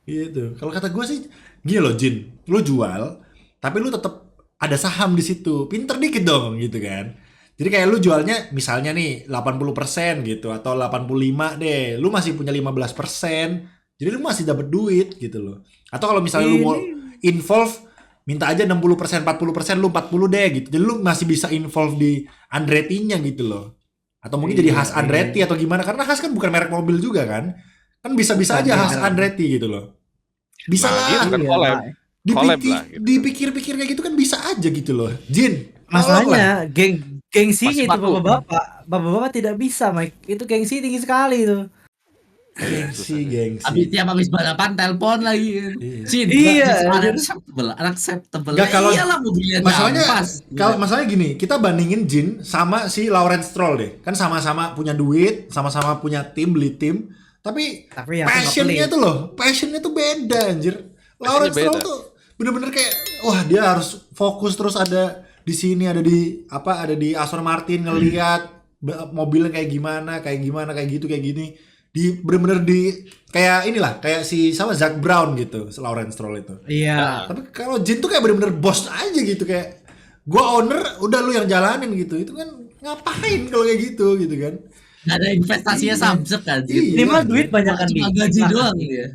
Gitu. Kalau kata gue sih, gini loh Jin, lu jual, tapi lu tetap ada saham di situ. Pinter dikit dong gitu kan. Jadi kayak lu jualnya misalnya nih 80% gitu atau 85 deh. Lu masih punya 15%. Jadi lu masih dapat duit gitu loh. Atau kalau misalnya lu mau involve minta aja 60%, 40%, lu 40 deh gitu. Jadi lu masih bisa involve di Andretti-nya gitu loh. Atau mungkin jadi Haas Andretti atau gimana. Karena Haas kan bukan merek mobil juga kan. Kan bisa-bisa aja Haas Andretti gitu loh. Bisa Nah, lah. gitu kan Iya, collab. Pak. Collab lah, gitu. Dipikir-pikir kayak gitu kan bisa aja gitu loh. Jin. tolong lah. Masalahnya gengsinya Masih itu baku. bapak-bapak tidak bisa, Mike. Itu gengsi tinggi sekali itu. Gengsi. habis balapan telepon lagi kan. Iya. Sin, Iya, unacceptable. Nggak, kalau- Iyalah mobilnya Masalahnya jampas. kalau masalahnya gini, kita bandingin Jin sama si Lawrence Stroll deh. Kan sama-sama punya duit, sama-sama punya tim, beli tim, tapi Tapi yang nggak passionnya pelit. tuh loh, passionnya tuh beda anjir. Lawrence beda. Stroll tuh bener-bener kayak wah dia harus fokus terus ada di sini, ada di apa, ada di Aston Martin ngelihat mobilnya kayak gimana, kayak gitu, kayak gini. Di bener-bener di kayak inilah, kayak si sama Zac Brown gitu, Lawrence Stroll itu. Iya. Tapi kalau Jin tuh kayak bener-bener bos aja gitu, kayak gua owner, udah lu yang jalanin gitu. Itu kan ngapain kalau kayak gitu kan. Nggak ada investasinya samsek kan. Iya. Minimal duit banyakan Cuma dikit. gaji lah. doang dia.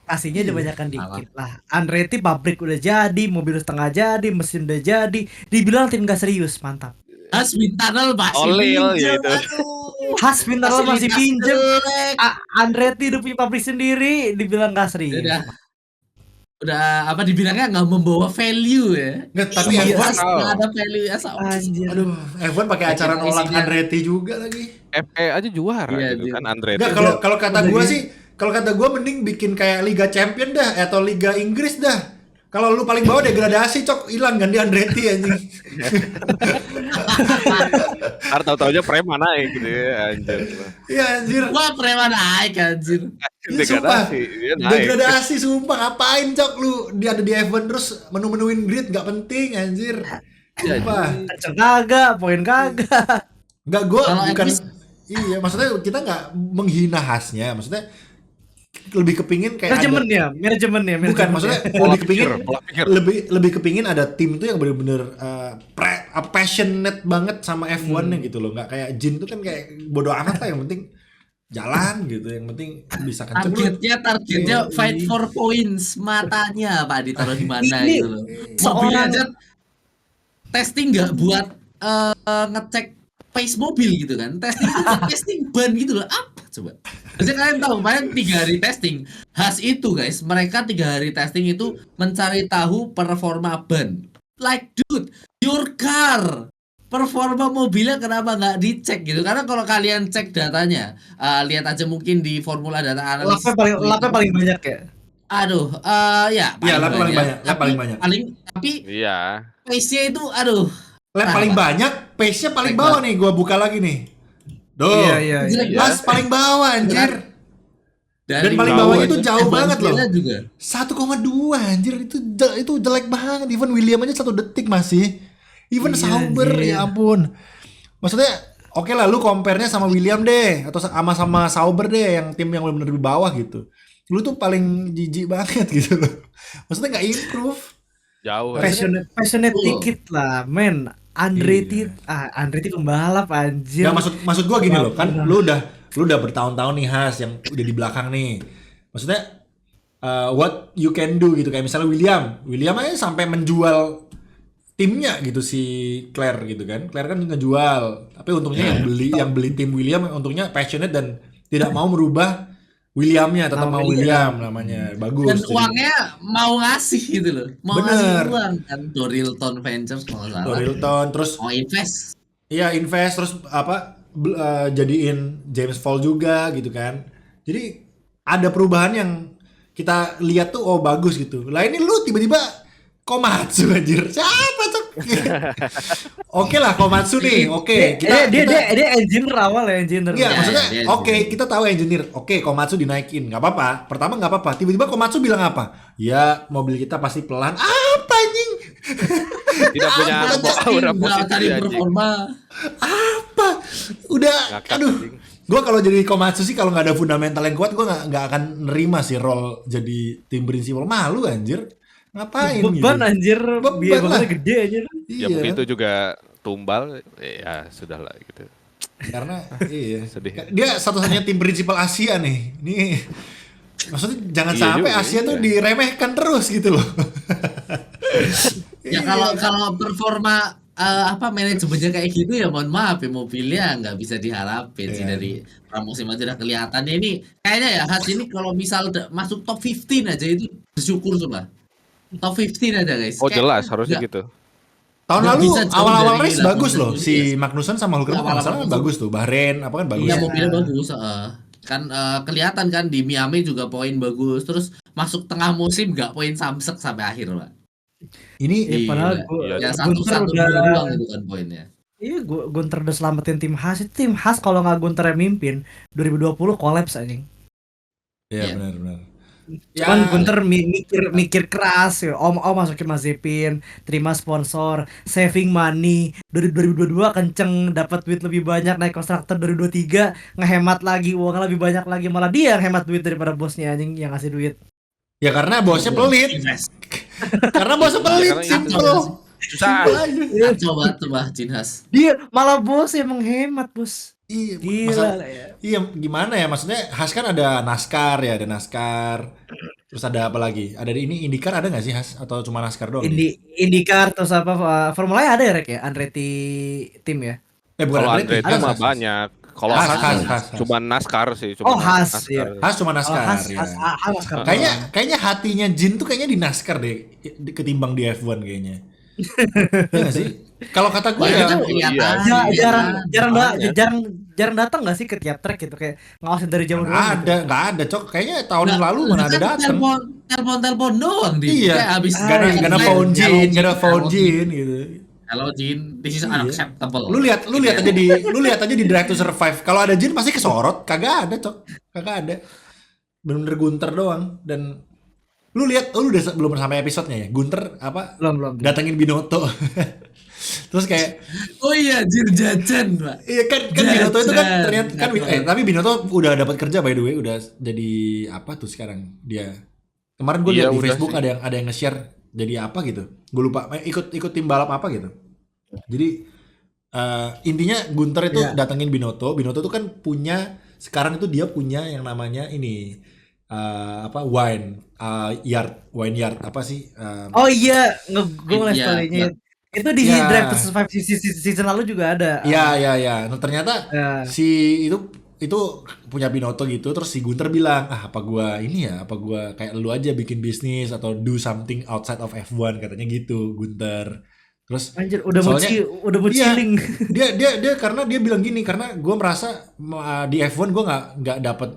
Kasihnya Iya, dibanyakan dikit lah. Andretti pabrik udah jadi, mobil setengah jadi, mesin udah jadi. Dibilang tim gak serius, mantap. Has wind tunnel masih Olil pinjam, gitu. aduh. Has Mineral masih Fasilitas pinjem. jelek. Andretti udah punya pabrik sendiri, dibilang gak serius. Udah apa dibilangnya nggak membawa value ya. Nggak, tapi Iya. F1 Has nggak ada value ya sama. Anjir. aduh, F1 pakai acara Pakai nolak isinya. Andretti juga lagi. FE aja juara Iya, gitu dia. kan Andretti. Enggak, kalau kata gua sih, kalau kata gua mending bikin kayak Liga Champion dah atau Liga Inggris dah. Kalau lu paling bawah degradasi, cok, hilang ganti Andretti anjing. Ntar tahu-taunya Prema naik gitu ya anjir. Iya anjir. Wah preman naik anjir. Iya, sumpah. Degradasi, dia naik. Degradasi sumpah, ngapain cok lu? Dia ada di F1 terus menu-menuin grid nggak penting anjir. Sumpah. Kenceng kagak, poin kagak. Enggak, gua Kalau bukan Elvis- iya, maksudnya kita nggak menghina khasnya, maksudnya lebih kepingin kayak ada, Manajemennya. bukan maksudnya Pola lebih kepingin pikir, pola pikir. lebih kepingin ada tim tuh yang bener-bener passionate banget sama F1-nya gitu loh, nggak kayak Jin tuh kan kayak bodo amat lah, yang penting jalan gitu, yang penting bisa kenceng. Targetnya fight for points, matanya Pak ditaruh di mana Ini gitu loh. Mobil seorang- aja testing nggak buat ngecek pace mobil gitu kan. Testing ban gitu loh. Apa coba? Maksudnya kalian tahu kemarin 3 hari testing. Haas itu guys, mereka 3 hari testing itu mencari tahu performa ban. Like dude, your car. Performa mobilnya kenapa nggak dicek gitu? Karena kalau kalian cek datanya, lihat aja mungkin di formula data analis. Lapnya paling banyak ya. Aduh, ya Iya, lap paling banyak, lap paling banyak. Tapi Iya. pace-nya itu aduh. Lap paling banyak, pace-nya paling bawah nih, gua buka lagi nih. Duh. Iya. Las paling bawah anjir. Dan paling bawah bawahnya itu jauh banget loh. Juga. 1,2 anjir, itu jelek banget. Even William aja 1 detik masih. Even Iya, Sauber anjir. ya ampun. Maksudnya oke lah lu compare-nya sama William deh atau sama Sauber deh, yang tim yang benar-benar di bawah gitu. Lu tuh paling jijik banget gitu loh. Maksudnya nggak improve. Jauh. Passionate Betul. dikit lah, men. Andretti pembalap anjir. Ya maksud gua gini loh, kan lu udah bertahun-tahun nih Haas yang udah di belakang nih. Maksudnya what you can do gitu, kayak misalnya William aja sampai menjual timnya gitu si Claire gitu kan. Claire kan ngejual, tapi untungnya yang beli tim William untungnya passionate dan tidak mau merubah Williamnya, tetap mau William namanya. Bagus. Dan Jadi- uangnya mau ngasih gitu loh. Mau Bener. ngasih uang kan. Dorilton Ventures kalau nggak salah. Dorilton terus Mau invest. iya invest terus apa jadiin James Fall juga gitu kan. Jadi ada perubahan yang kita lihat tuh oh bagus gitu. Lah ini lu tiba-tiba Komatsu anjir. Siapa tuh? Oke lah Komatsu nih. Oke, Dia engineer awal ya, engineer. Iya, Ya, maksudnya dia oke, kita tahu engineer. Oke, Komatsu dinaikin. Nggak apa-apa. Pertama nggak apa-apa. Tiba-tiba Komatsu bilang apa? Ya, mobil kita pasti pelan. Apa anjing? Tidak punya aura positif tadi anjing. performa. Apa? Udah, Ngakak, aduh. anjing. Gue kalau jadi Komatsu sih kalau nggak ada fundamental yang kuat, gue nggak akan nerima sih role jadi tim prinsipal. Malu anjir. Ngapain Beban gitu? anjir, Beban biaya lah. gede anjir. Ya mungkin itu juga tumbal, ya sudahlah gitu. Karena iya. Sedih. Dia satu-satunya tim prinsipal Asia nih. Nih. Maksudnya jangan Iya sampai juga, Asia tuh iya. diremehkan terus gitu loh. Ya kalau performa manajemennya kayak gitu ya mohon maaf ya mobilnya nggak bisa diharapin sih Iya. dari pramusim aja udah kelihatan. Ya, ini kayaknya ya Haas ini kalau misal masuk top 15 aja itu bersyukur sumpah. Top 15 aja guys. Oh Kayak jelas harusnya nggak- gitu. Tahun Nggak lalu bisa jauh awal-awal dari race bagus 8 loh. dan Si 12. Magnussen sama Hulkenberg kalau nggak salah Awal-awal bagus tuh. Bahrain apa kan bagus. Iya Iya. mobilnya bagus. Kan kelihatan kan di Miami juga poin bagus. Terus masuk tengah musim nggak poin samsek sampai akhir pak. Ini Ya, padahal Iya, Ya Gunter satu udah dua doang itu kan poinnya. Iya, Gunter udah selamatin tim Haas. Itu tim Haas kalau nggak Gunter yang mimpin 2020 kolaps anjing. ya Iya. benar-benar. Cuman Ya, Gunter mikir keras ya. Om masukin Mazepin, terima sponsor, saving money. 2022 kenceng, dapat duit lebih banyak, naik konstruktor 2023 ngehemat lagi, uang lebih banyak lagi, malah dia yang hemat duit daripada bosnya anjing yang ngasih duit. ya karena bosnya pelit. Invest. Karena bosnya pelit, karena itu. simple. Susah. Simple aja. Kacau banget tuh Bah Jinhas. Dia malah bos yang menghemat, bos. Iya, Gila masalah- lah ya. iya gimana ya maksudnya Has kan ada NASCAR ya, ada NASCAR. Terus ada apa lagi? Ada ini IndyCar ada nggak sih Has atau cuma NASCAR doang? IndyCar terus apa Formula E ada ya Rek ya? Andretti tim ya? Bukan Kalau Andretti, Andretti Has, mah Has. banyak. Kalau Has, Has, Has, Has. cuma NASCAR sih. Oh, Cuma Has, NASCAR. iya. Has cuma Oh, NASCAR Has, ya. NASCAR. Kayaknya hatinya Jin tuh kayaknya di NASCAR deh ketimbang di F1 kayaknya. Iya nggak sih? Kalau kata gue Banyak ya, kan iya. kelihatan. Jarang datang nggak sih ke tiap track gitu kayak ngawasin dari jauh doang gitu. nggak ada cok. Kayaknya tahun lalu mana ada datang. Telepon doang di. Iya. Kayak habis Gana phone Jin gitu. Hello Jin, this is Iya. unacceptable. Lu lihat aja di Drive to Survive. Kalau ada Jin pasti kesorot, kagak ada, Cok. Kagak ada. Bener-bener Gunter doang dan lu lihat lu udah belum sampai episodenya ya. Gunter apa? Belum. Datengin Binotto. Terus kayak Oh iya, Jin jajan, Pak. iya kan Binotto itu kan ternyata kan tapi Binotto udah dapat kerja by the way, udah jadi apa tuh sekarang dia. Kemarin gue Iya, lihat di udah Facebook sih. ada yang nge-share jadi apa gitu. Gue lupa ikut tim balap apa gitu. Jadi intinya Gunter itu Iya. datengin Binotto tuh kan punya sekarang itu dia punya yang namanya ini wine yard apa sih? Oh iya, gue ngeliat Iya, story-nya. iya. Itu di Iya. Drive to Survive season lalu juga ada. Ya. Nah, ternyata Ya. si itu punya Binotto gitu, terus si Gunter bilang, apa gua kayak lu aja bikin bisnis atau do something outside of F1 katanya gitu Gunter. Terus Anjir, udah mau soalnya- iya. chilling. dia karena dia bilang gini karena gua merasa di F1 gua nggak dapet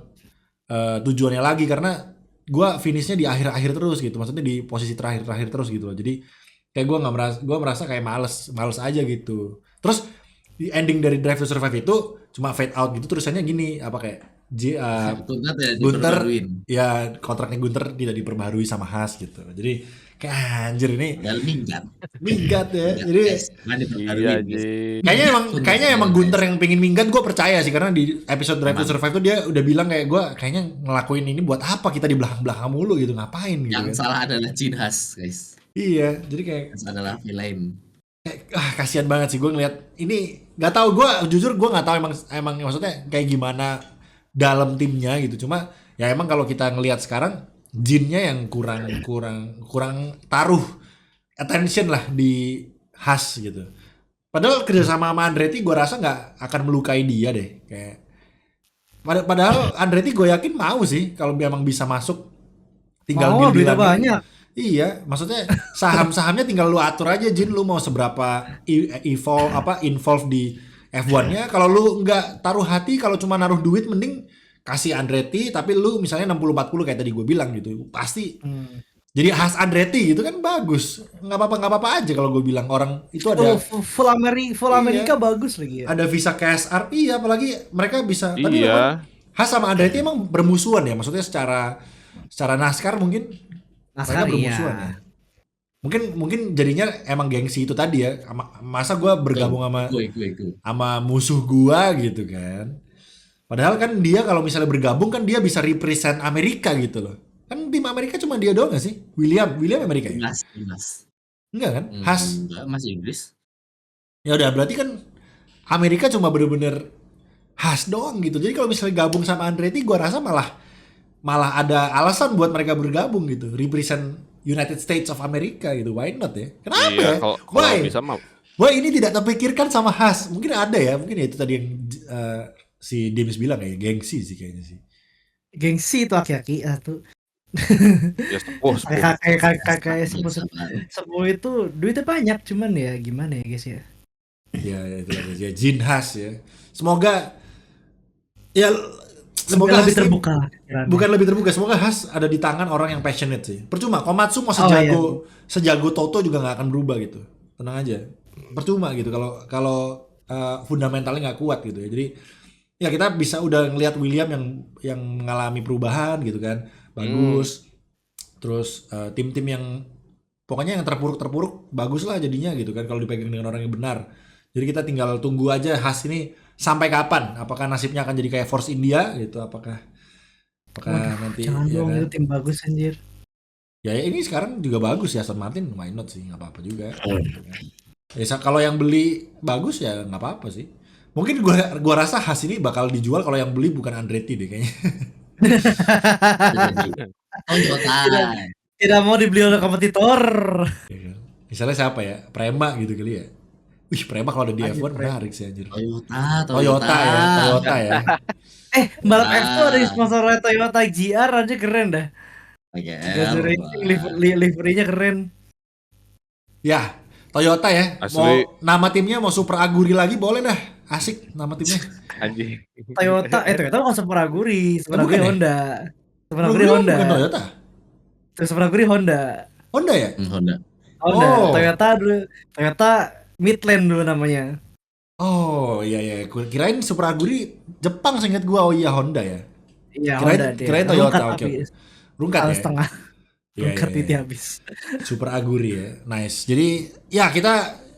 tujuannya lagi karena gua finishnya di akhir-akhir terus gitu, maksudnya di posisi terakhir terus gitu loh. Jadi kayak gua merasa kayak males aja gitu. Terus di ending dari Drive to Survive itu cuma fade out gitu, tulisannya gini apa kayak Gunter ya Gunter diperbaruin. ya kontraknya Gunter tidak diperbaharui sama Haas gitu. Jadi kayak anjir ini Padahal minggat ya. Jadi Nggak diperbaruin, Iya, guys. Ji. kayaknya emang Gunter yang pengen minggat, gue percaya sih karena di episode Drive to Survive tuh dia udah bilang kayak gue kayaknya ngelakuin ini buat apa, kita di belakang mulu gitu, ngapain gitu Yang kan. salah adalah Jinhas, guys. Iya, jadi kayak Yang salah adalah villain. kasihan banget sih gue ngeliat ini. Nggak tahu, gue jujur gue nggak tahu emang maksudnya kayak gimana dalam timnya gitu. Cuma ya emang kalau kita ngelihat sekarang Jinnya yang kurang taruh attention lah di Haas gitu. Padahal kerjasama sama Andretti gue rasa nggak akan melukai dia deh. Kayak padahal Andretti gue yakin mau sih kalau memang bisa masuk. Tinggal Mau beda deal-dealan banyak. Iya, maksudnya saham-sahamnya tinggal lu atur aja Jin, lu mau seberapa involve di F1-nya kalau lu nggak taruh hati, kalau cuma naruh duit mending kasih Andretti, tapi lu misalnya 60-40 kayak tadi gue bilang gitu. Pasti Hmm. jadi khas Andretti gitu kan bagus. Nggak apa-apa aja kalau gue bilang orang itu ada Full Iya. Amerika bagus lagi ya. ada visa KSR, iya apalagi mereka bisa. Tapi memang Iya. Haas sama Andretti emang bermusuhan ya, maksudnya secara NASCAR mungkin mereka NASCAR bermusuhan iya. ya. Mungkin jadinya emang gengsi itu tadi ya. Masa gue bergabung sama Gue. musuh gua gitu kan. Padahal kan dia kalau misalnya bergabung kan dia bisa represent Amerika gitu loh. Kan tim Amerika cuma dia doang gak sih? William Amerika ya? Timnas. Enggak kan? Haas. Enggak, masih Inggris. Ya udah berarti kan Amerika cuma bener-bener Haas doang gitu. Jadi kalau misalnya gabung sama Andretti gua rasa malah ada alasan buat mereka bergabung gitu. Represent United States of America gitu. Why not ya? Kenapa Iya, ya? kalau Why? bisa mah. Wah ini tidak terpikirkan sama Haas. Mungkin ada ya. Mungkin ya itu tadi yang si Dims bilang ya. Gengsi sih kayaknya sih. Gengsi itu aki-aki tuh. Ya sepuh. Kayak semua itu duitnya banyak cuman ya gimana ya guys ya. Ya itu lah guys ya. Jin Haas ya. Semoga Semoga lebih Haas ini- terbuka lah pikirannya. Bukan lebih terbuka. Semoga Haas ada di tangan orang yang passionate sih. Percuma. Komatsu mau sejago Toto juga nggak akan berubah gitu. Tenang aja. Percuma gitu kalau fundamentalnya nggak kuat gitu ya. Jadi ya kita bisa udah ngelihat William yang mengalami perubahan gitu kan. Bagus. Terus tim-tim yang pokoknya yang terpuruk bagus lah jadinya gitu kan kalau dipegang dengan orang yang benar. Jadi kita tinggal tunggu aja Haas ini sampai kapan. Apakah nasibnya akan jadi kayak Force India gitu? Apakah nanti Jangan ya dong kan? itu tim bagus anjir. Ya ini sekarang juga bagus ya Aston Martin, why not sih, nggak apa-apa juga. Gitu kan. Ya, kalau yang beli bagus ya nggak apa-apa sih. Mungkin gua rasa Haas ini bakal dijual kalau yang beli bukan Andretti deh kayaknya. Toyota. Tidak mau dibeli oleh kompetitor. Ya kan? Misalnya siapa ya? Prema gitu kali ya. Wih, Prema kalau ada di Anjir, F1 Prema. menarik sih anjir. Toyota. Toyota ya. Balap F2 ada sponsor Toyota GR aja keren dah. Gazoo GR. Racing liverynya keren. Ya, Toyota ya. Asli. Mau nama timnya mau Super Aguri lagi boleh dah. Asik nama timnya. Anjing. Toyota bukan Super Aguri, Super bukan Aguri ya? Honda. Super Aguri Belum, Honda. bukan Toyota. Super Aguri Honda. Honda ya? Honda. Oh. Toyota Midland dulu namanya. Oh iya ya, kirain Super Aguri Jepang seingat gua. Oh iya Honda ya. Iya Kirain- Honda dia. kirain Toyota, Rungkat oke. tapi Rungkat tahun ya. setengah. Iya, Rungkat iya, duitnya iya. habis. Super Aguri ya, nice. Jadi ya kita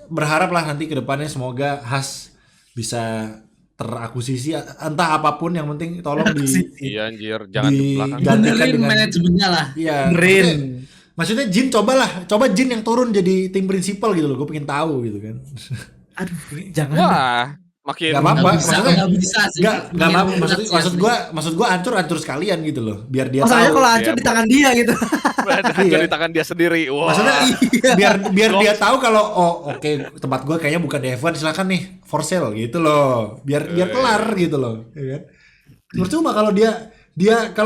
berharap lah nanti ke depannya semoga Haas bisa terakuisisi entah apapun, yang penting tolong Iya anjir, jangan di belakang. Gantikan Benerin dengan- manajemennya lah. Iya. Benerin. Maksudnya Jin coba Jin yang turun jadi tim prinsipal gitu loh. Gue pengen tahu gitu kan. Aduh, jangan. Wah, makin Gak apa-apa. Maksudnya Nggak bisa sih. Nggak apa. Maksud gue hancur sekalian gitu loh. Biar dia Masalahnya tahu. kalau hancur Iya, di tangan dia gitu. hancur di tangan dia sendiri. Wah. Maksudnya biar dia tahu kalau oke, tempat gue kayaknya bukan di F1, silakan nih for sale gitu loh. Biar kelar gitu loh, ya kan? Percuma kalau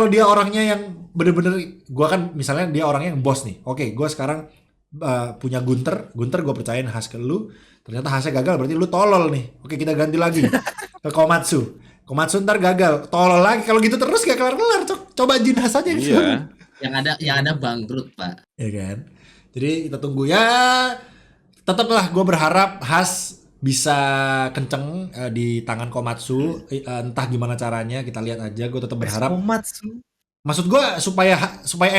dia orangnya yang bener-bener, gue kan misalnya dia orangnya yang bos nih. Oke, gue sekarang punya Gunter gue percayain Haas ke lu. Ternyata Haasnya gagal, berarti lu tolol nih. Oke, kita ganti lagi ke Komatsu ntar gagal, tolol lagi. Kalau gitu terus gak kelar-kelar. Coba Jin Haas aja yang Iya. Yang ada bangkrut, Pak. ya kan. Jadi kita tunggu ya. Tetaplah gue berharap Haas bisa kenceng di tangan Komatsu. Entah gimana caranya, kita lihat aja. Gue tetap berharap. Komatsu. Maksud gue supaya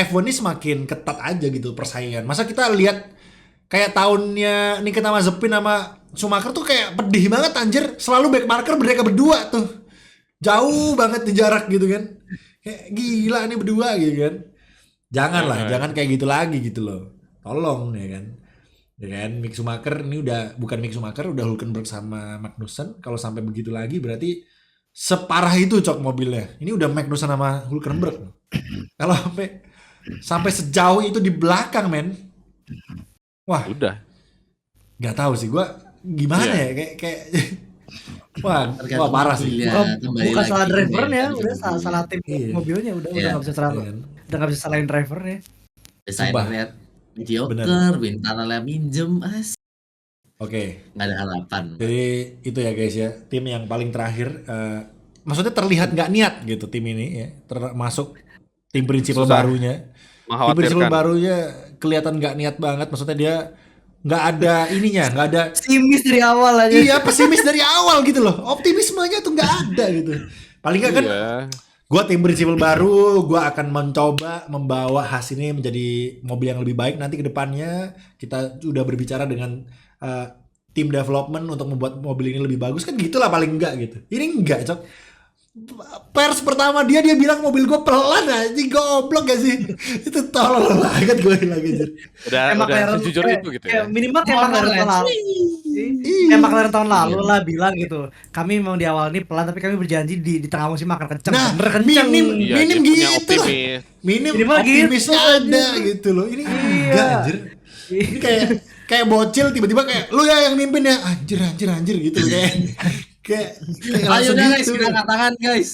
F1 ini semakin ketat aja gitu persaingan. Masa kita lihat kayak tahunnya Nikita Mazepin sama Schumacher tuh kayak pedih banget anjir. Selalu back marker mereka berdua tuh. Jauh banget di jarak gitu kan. Kayak gila nih berdua gitu kan. Jangan kayak gitu lagi gitu loh. Tolong ya kan. Ya kan, Mick Schumacher ini bukan Mick Schumacher, udah Hülkenberg sama Magnussen. Kalau sampai begitu lagi berarti separah itu cok mobilnya. Ini udah Magnussen sama Hülkenberg. Kalau sampai sejauh itu di belakang men. Wah, Udah. nggak tahu sih gua gimana Iya. ya kayak wah Tergantung parah sih. mobilnya. Kembali Bukan lagi salah ke drivernya, mekanisme udah salah tim Iya. mobilnya udah Iya. nggak bisa salah, Iya kan? udah nggak bisa salahin drivernya. Desainernya mediocre, Bener. Wintarnya minjem, Oke. nggak ada harapan. Jadi itu ya guys ya, tim yang paling terakhir, maksudnya terlihat nggak niat gitu tim ini ya, termasuk tim prinsipal Susah. barunya. Tim prinsipal Mengkhawatirkan. barunya kelihatan nggak niat banget, maksudnya dia nggak ada ininya, nggak ada. Pesimis dari awal aja. Iya, pesimis dari awal gitu loh, optimismenya tuh nggak ada gitu. Paling nggak kan, Iya. gue tim prinsipal baru, gue akan mencoba membawa Haas ini menjadi mobil yang lebih baik nanti ke depannya. Kita udah berbicara dengan tim development untuk membuat mobil ini lebih bagus kan gitulah paling enggak gitu. Ini enggak, Cok. Pers pertama dia bilang mobil gue pelan aja, goblok gak sih? Itu tolol banget gue bilang gitu. Udah McLaren sejujur itu gitu ya. minimal kayak McLaren tahun lalu. Kayak McLaren tahun lalu lah bilang gitu. Kami memang di awal ini pelan tapi kami berjanji di tengah musim akan kenceng. Nah, Bener kenceng. Iya, minim dia punya gitu lah. optimis. Minimal optimisnya gitu, ada gitu loh. Ini enggak Iya. anjir. Ini kayak bocil tiba-tiba kayak lu ya yang mimpin ya. Anjir gitu loh kayak Ayo langsung dah guys, gitu. kita katakan guys.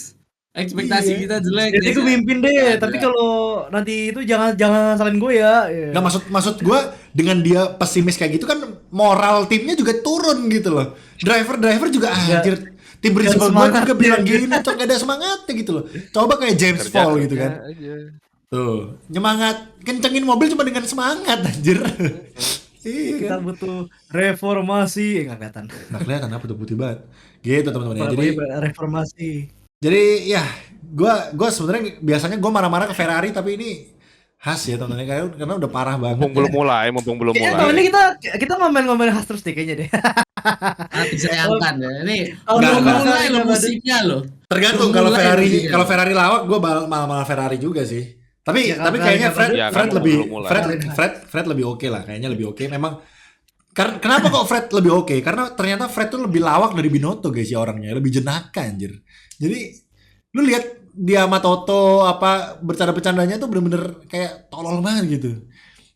Ekspektasi Iya. kita jelek. Jadi guys, gue ya. mimpin deh, Nggak tapi ada. kalau nanti itu jangan salahin gue ya. Iya. Nggak, maksud gue dengan dia pesimis kayak gitu kan moral timnya juga turun gitu loh. Driver juga anjir. Tim prinsipal gue semangat juga dia. bilang gini, Cok, gak ada semangatnya gitu loh. Coba kayak James Kerja Paul gitu kan. aja. Tuh, nyemangat, kencengin mobil cuma dengan semangat anjir. Iya Kita kan. butuh reformasi. Nggak kelihatan. Nggak kelihatan apa tuh putih banget. Gitu teman-teman ya. Reformasi. Jadi ya gue sebenarnya biasanya gue marah-marah ke Ferrari tapi ini khas ya teman-teman karena udah parah banget. Mumpung belum Kayaknya tahun ini mulai. kita ngomongin khas terus deh kayaknya deh. Disayangkan ya. Ini Kalau Nggak, belum nggak. mulai loh musimnya loh. Tergantung Belum kalau mulai Ferrari musimnya. kalau Ferrari lawak gue malah Ferrari juga sih. Tapi Ya, tapi kalau kayaknya Ferrari Ya, Fred kan lebih belum mulai. Fred lebih oke lah, kayaknya lebih oke. Memang kenapa kok Fred lebih oke? Karena ternyata Fred tuh lebih lawak dari Binotto guys ya orangnya, lebih jenaka anjir. Jadi lu lihat dia sama Toto apa bercanda-bercandanya tuh bener-bener kayak tolol banget gitu.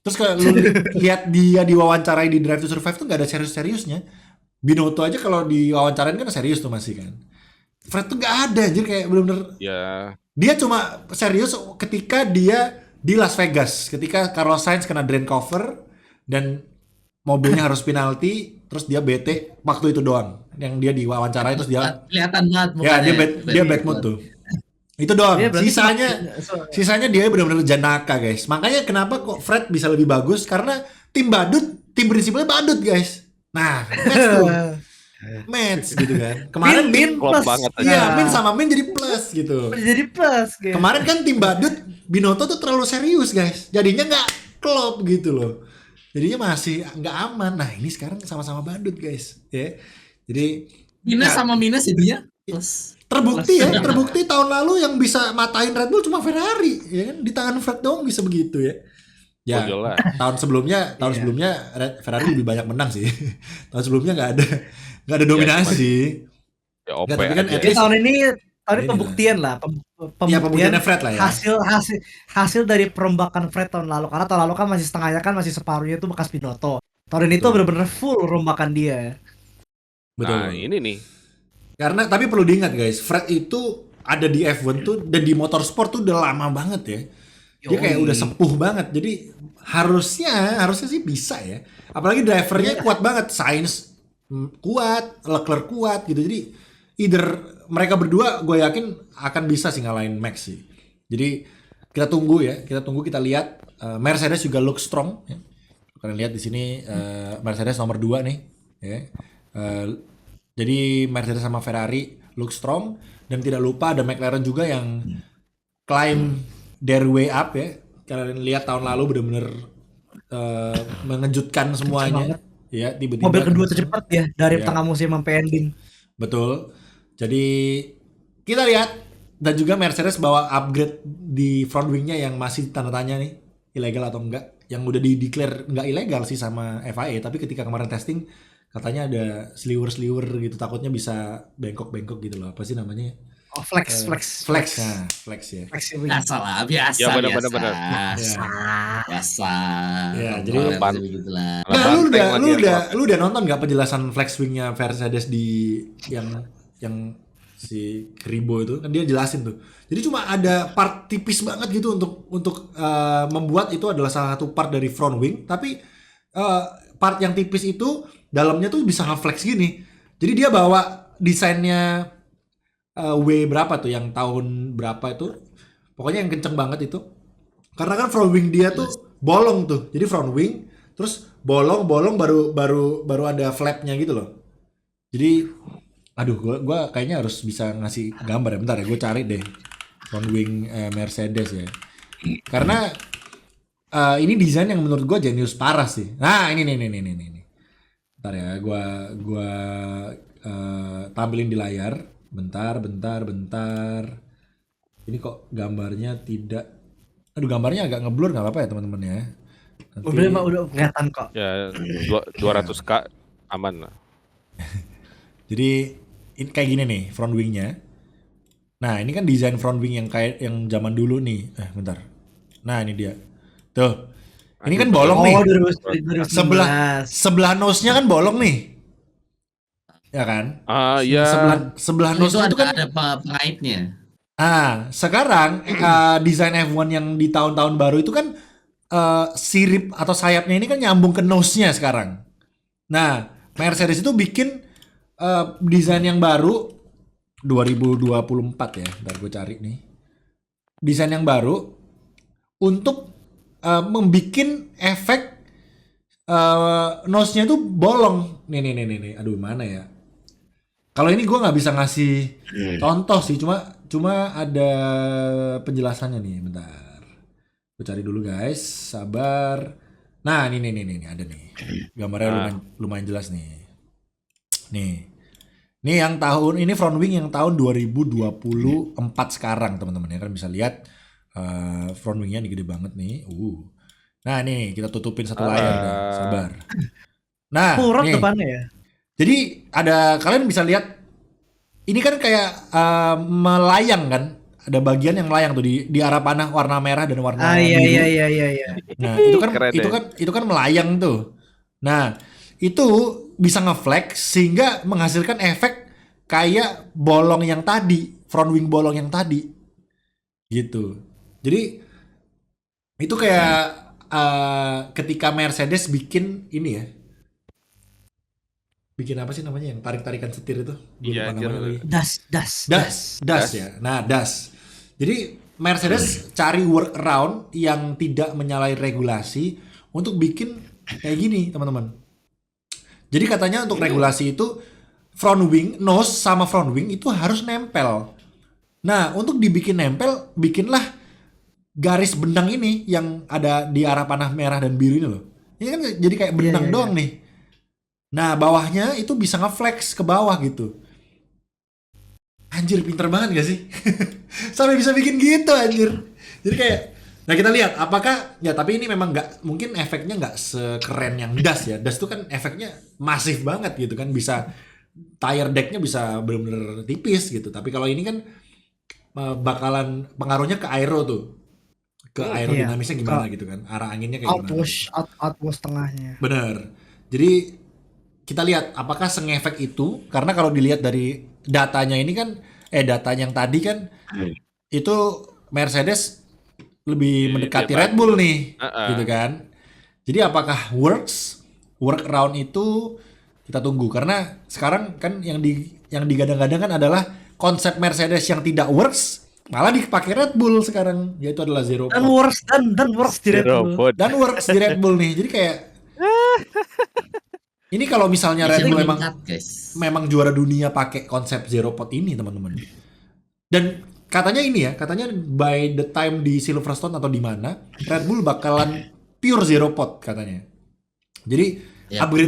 Terus kalau lu lihat dia diwawancarai di Drive to Survive tuh gak ada serius-seriusnya. Binotto aja kalau diwawancarain kan serius tuh masih kan. Fred tuh gak ada anjir kayak bener-bener Ya, dia cuma serius ketika dia di Las Vegas, ketika Carlos Sainz kena drain cover dan mobilnya harus penalti, terus dia bete waktu itu doang. Yang dia diwawancarai terus dia Kelihatan banget ya mukanya. dia bad mood tuh. Itu doang. Dia berarti Sisanya dia benar-benar janaka, guys. Makanya kenapa kok Fred bisa lebih bagus karena tim prinsipalnya badut, guys. Nah, match tuh. Match gitu kan. Kemarin Min klop plus. banget aja. iya, Min sama Min jadi plus gitu. Jadi plus gitu. Kemarin kan tim badut Binotto tuh terlalu serius guys, jadinya nggak klop gitu loh, jadinya masih nggak aman. Nah ini sekarang sama-sama badut guys ya, jadi Minus nah, sama minus jadinya plus. terbukti tahun lalu yang bisa matain Red Bull cuma Ferrari ya kan, di tangan Fred doang bisa begitu ya. Ya, Oh, jelas. tahun sebelumnya Ferrari lebih banyak menang sih. Tahun sebelumnya nggak ada dominasi. ya OP Nggak, tapi kan aja. at Jadi least- tahun ini Ini pembuktian lah, Ya pembuktiannya Fred lah ya. hasil dari perombakan Fred tahun lalu, karena tahun lalu kan masih setengahnya kan masih separuhnya itu bekas Binotto. Tahun ini tuh Betul. bener-bener full rombakan dia. Nah, Betul. ini nih. Karena tapi perlu diingat guys, Fred itu ada di F1 tuh dan di motorsport tuh udah lama banget ya. Dia kayak udah sepuh banget. Jadi harusnya sih bisa ya. Apalagi drivernya kuat banget, Sainz kuat, Leclerc kuat gitu. Jadi either mereka berdua gue yakin akan bisa sih ngalahin Max sih. Jadi kita tunggu ya, kita lihat. Mercedes juga look strong ya. Kalian lihat di sini Mercedes nomor 2 nih ya. Jadi Mercedes sama Ferrari look strong, dan tidak lupa ada McLaren juga yang climb their way up ya. Kalian lihat tahun lalu benar-benar mengejutkan semuanya ya, tiba-tiba Mobil kedua tercepat ya dari Ya. tengah musim sampai ending. betul. Jadi kita lihat, dan juga Mercedes bawa upgrade di front wingnya yang masih tanda tanya nih ilegal atau enggak, yang udah di-declare enggak ilegal sih sama FIA, tapi ketika kemarin testing katanya ada sliwer gitu, takutnya bisa bengkok gitu loh, apa sih namanya? Oh, flex. Nah, flex ya. Flexibility. Biasa lah, biasa. Ya, benar. Biasa. Ya, Nongkrong jadi- yang Lepan. begitulah. Nah, lu Banteng lah dia, udah nonton nggak penjelasan flex wingnya Mercedes di yang si Ribo itu kan, dia jelasin tuh. Jadi cuma ada part tipis banget gitu untuk membuat itu adalah salah satu part dari front wing, tapi part yang tipis itu dalamnya tuh bisa nge-flex gini. Jadi dia bawa desainnya W berapa tuh yang tahun berapa itu. Pokoknya yang kenceng banget itu. Karena kan front wing dia tuh bolong tuh. Jadi front wing terus bolong baru ada flapnya gitu loh. Jadi aduh gua kayaknya harus bisa ngasih gambar ya. Bentar ya, gue cari deh front wing Mercedes ya. Karena ini desain yang menurut gue jenius parah sih. Nah, ini. Bentar ya, gua tampilin di layar. Bentar. Ini kok gambarnya tidak. Aduh, gambarnya agak ngeblur, nggak apa-apa ya teman-teman ya. Nanti- Udah kelihatan kok. Ya 200K aman lah. Jadi ini kayak gini nih front wingnya. Nah, ini kan desain front wing yang kayak yang zaman dulu nih. Bentar. Nah, ini dia. Tuh. Ini kan bolong nih. 2019. Sebelah nose-nya kan bolong nih. Ya kan? Iya. Sebelah Itu nose-nya itu kan. ada pengaitnya. Sekarang desain F1 yang di tahun-tahun baru itu kan sirip atau sayapnya ini kan nyambung ke nose-nya sekarang. Nah, Mercedes itu bikin desain yang baru 2024 ya. Ntar gue cari nih. Desain yang baru untuk membikin efek nose-nya itu bolong. Nih. Aduh, mana ya? Kalau ini gue nggak bisa ngasih contoh sih, cuma ada penjelasannya nih. Bentar, gue cari dulu guys, sabar. Nah, ini ada nih. Gambarnya lumayan jelas nih. Nih yang tahun ini front wing yang tahun 2024 sekarang teman-teman ya kan bisa lihat front wingnya ini gede banget nih. Nah nih kita tutupin satu layar dah. Sabar. Nah, Murah nih. depannya ya. Jadi kalian bisa lihat ini kan kayak melayang kan, ada bagian yang melayang tuh di arah panah warna merah dan warna biru. Iya. Nah Keren itu kan melayang tuh. Nah itu bisa nge-flex sehingga menghasilkan efek kayak bolong yang tadi, front wing bolong yang tadi, gitu. Jadi itu kayak ketika Mercedes bikin ini ya. Bikin apa sih namanya yang tarik-tarikan setir itu? Gua Iya, lupa anjir. namanya lagi. Das. Ya. Nah, das. Jadi Mercedes cari workaround yang tidak menyalahi regulasi untuk bikin kayak gini, teman-teman. Jadi katanya untuk regulasi itu front wing, nose sama front wing itu harus nempel. Nah, untuk dibikin nempel, bikinlah garis benang ini yang ada di arah panah merah dan biru ini loh. Ini kan jadi kayak benang doang nih. Nah, bawahnya itu bisa nge-flex ke bawah gitu. Anjir, pinter banget gak sih? Sampai bisa bikin gitu, anjir. Jadi kayak, nah kita lihat apakah, ya tapi ini memang nggak, mungkin efeknya nggak sekeren yang das ya. Das itu kan efeknya masif banget gitu kan, bisa tire decknya bisa bener-bener tipis gitu. Tapi kalau ini kan bakalan pengaruhnya ke aero tuh. Ke aerodinamisnya gimana gitu kan, arah anginnya kayak gimana. Outwash tengahnya. Bener. Jadi kita lihat apakah sengefek itu, karena kalau dilihat dari datanya ini kan datanya yang tadi kan itu Mercedes lebih mendekati Red Bull nih gitu kan. Jadi apakah workaround itu kita tunggu, karena sekarang kan yang digadang-gadang kan adalah konsep Mercedes yang tidak works malah dipakai Red Bull sekarang, yaitu adalah zero Dan pod. works di Red Bull. Dan works di Red Bull nih. Jadi kayak ini kalau misalnya Red Bull memang juara dunia pakai konsep zero pot ini, teman-teman. Dan katanya ini ya, katanya by the time di Silverstone atau di mana, Red Bull bakalan pure zero pot katanya. Jadi Jepang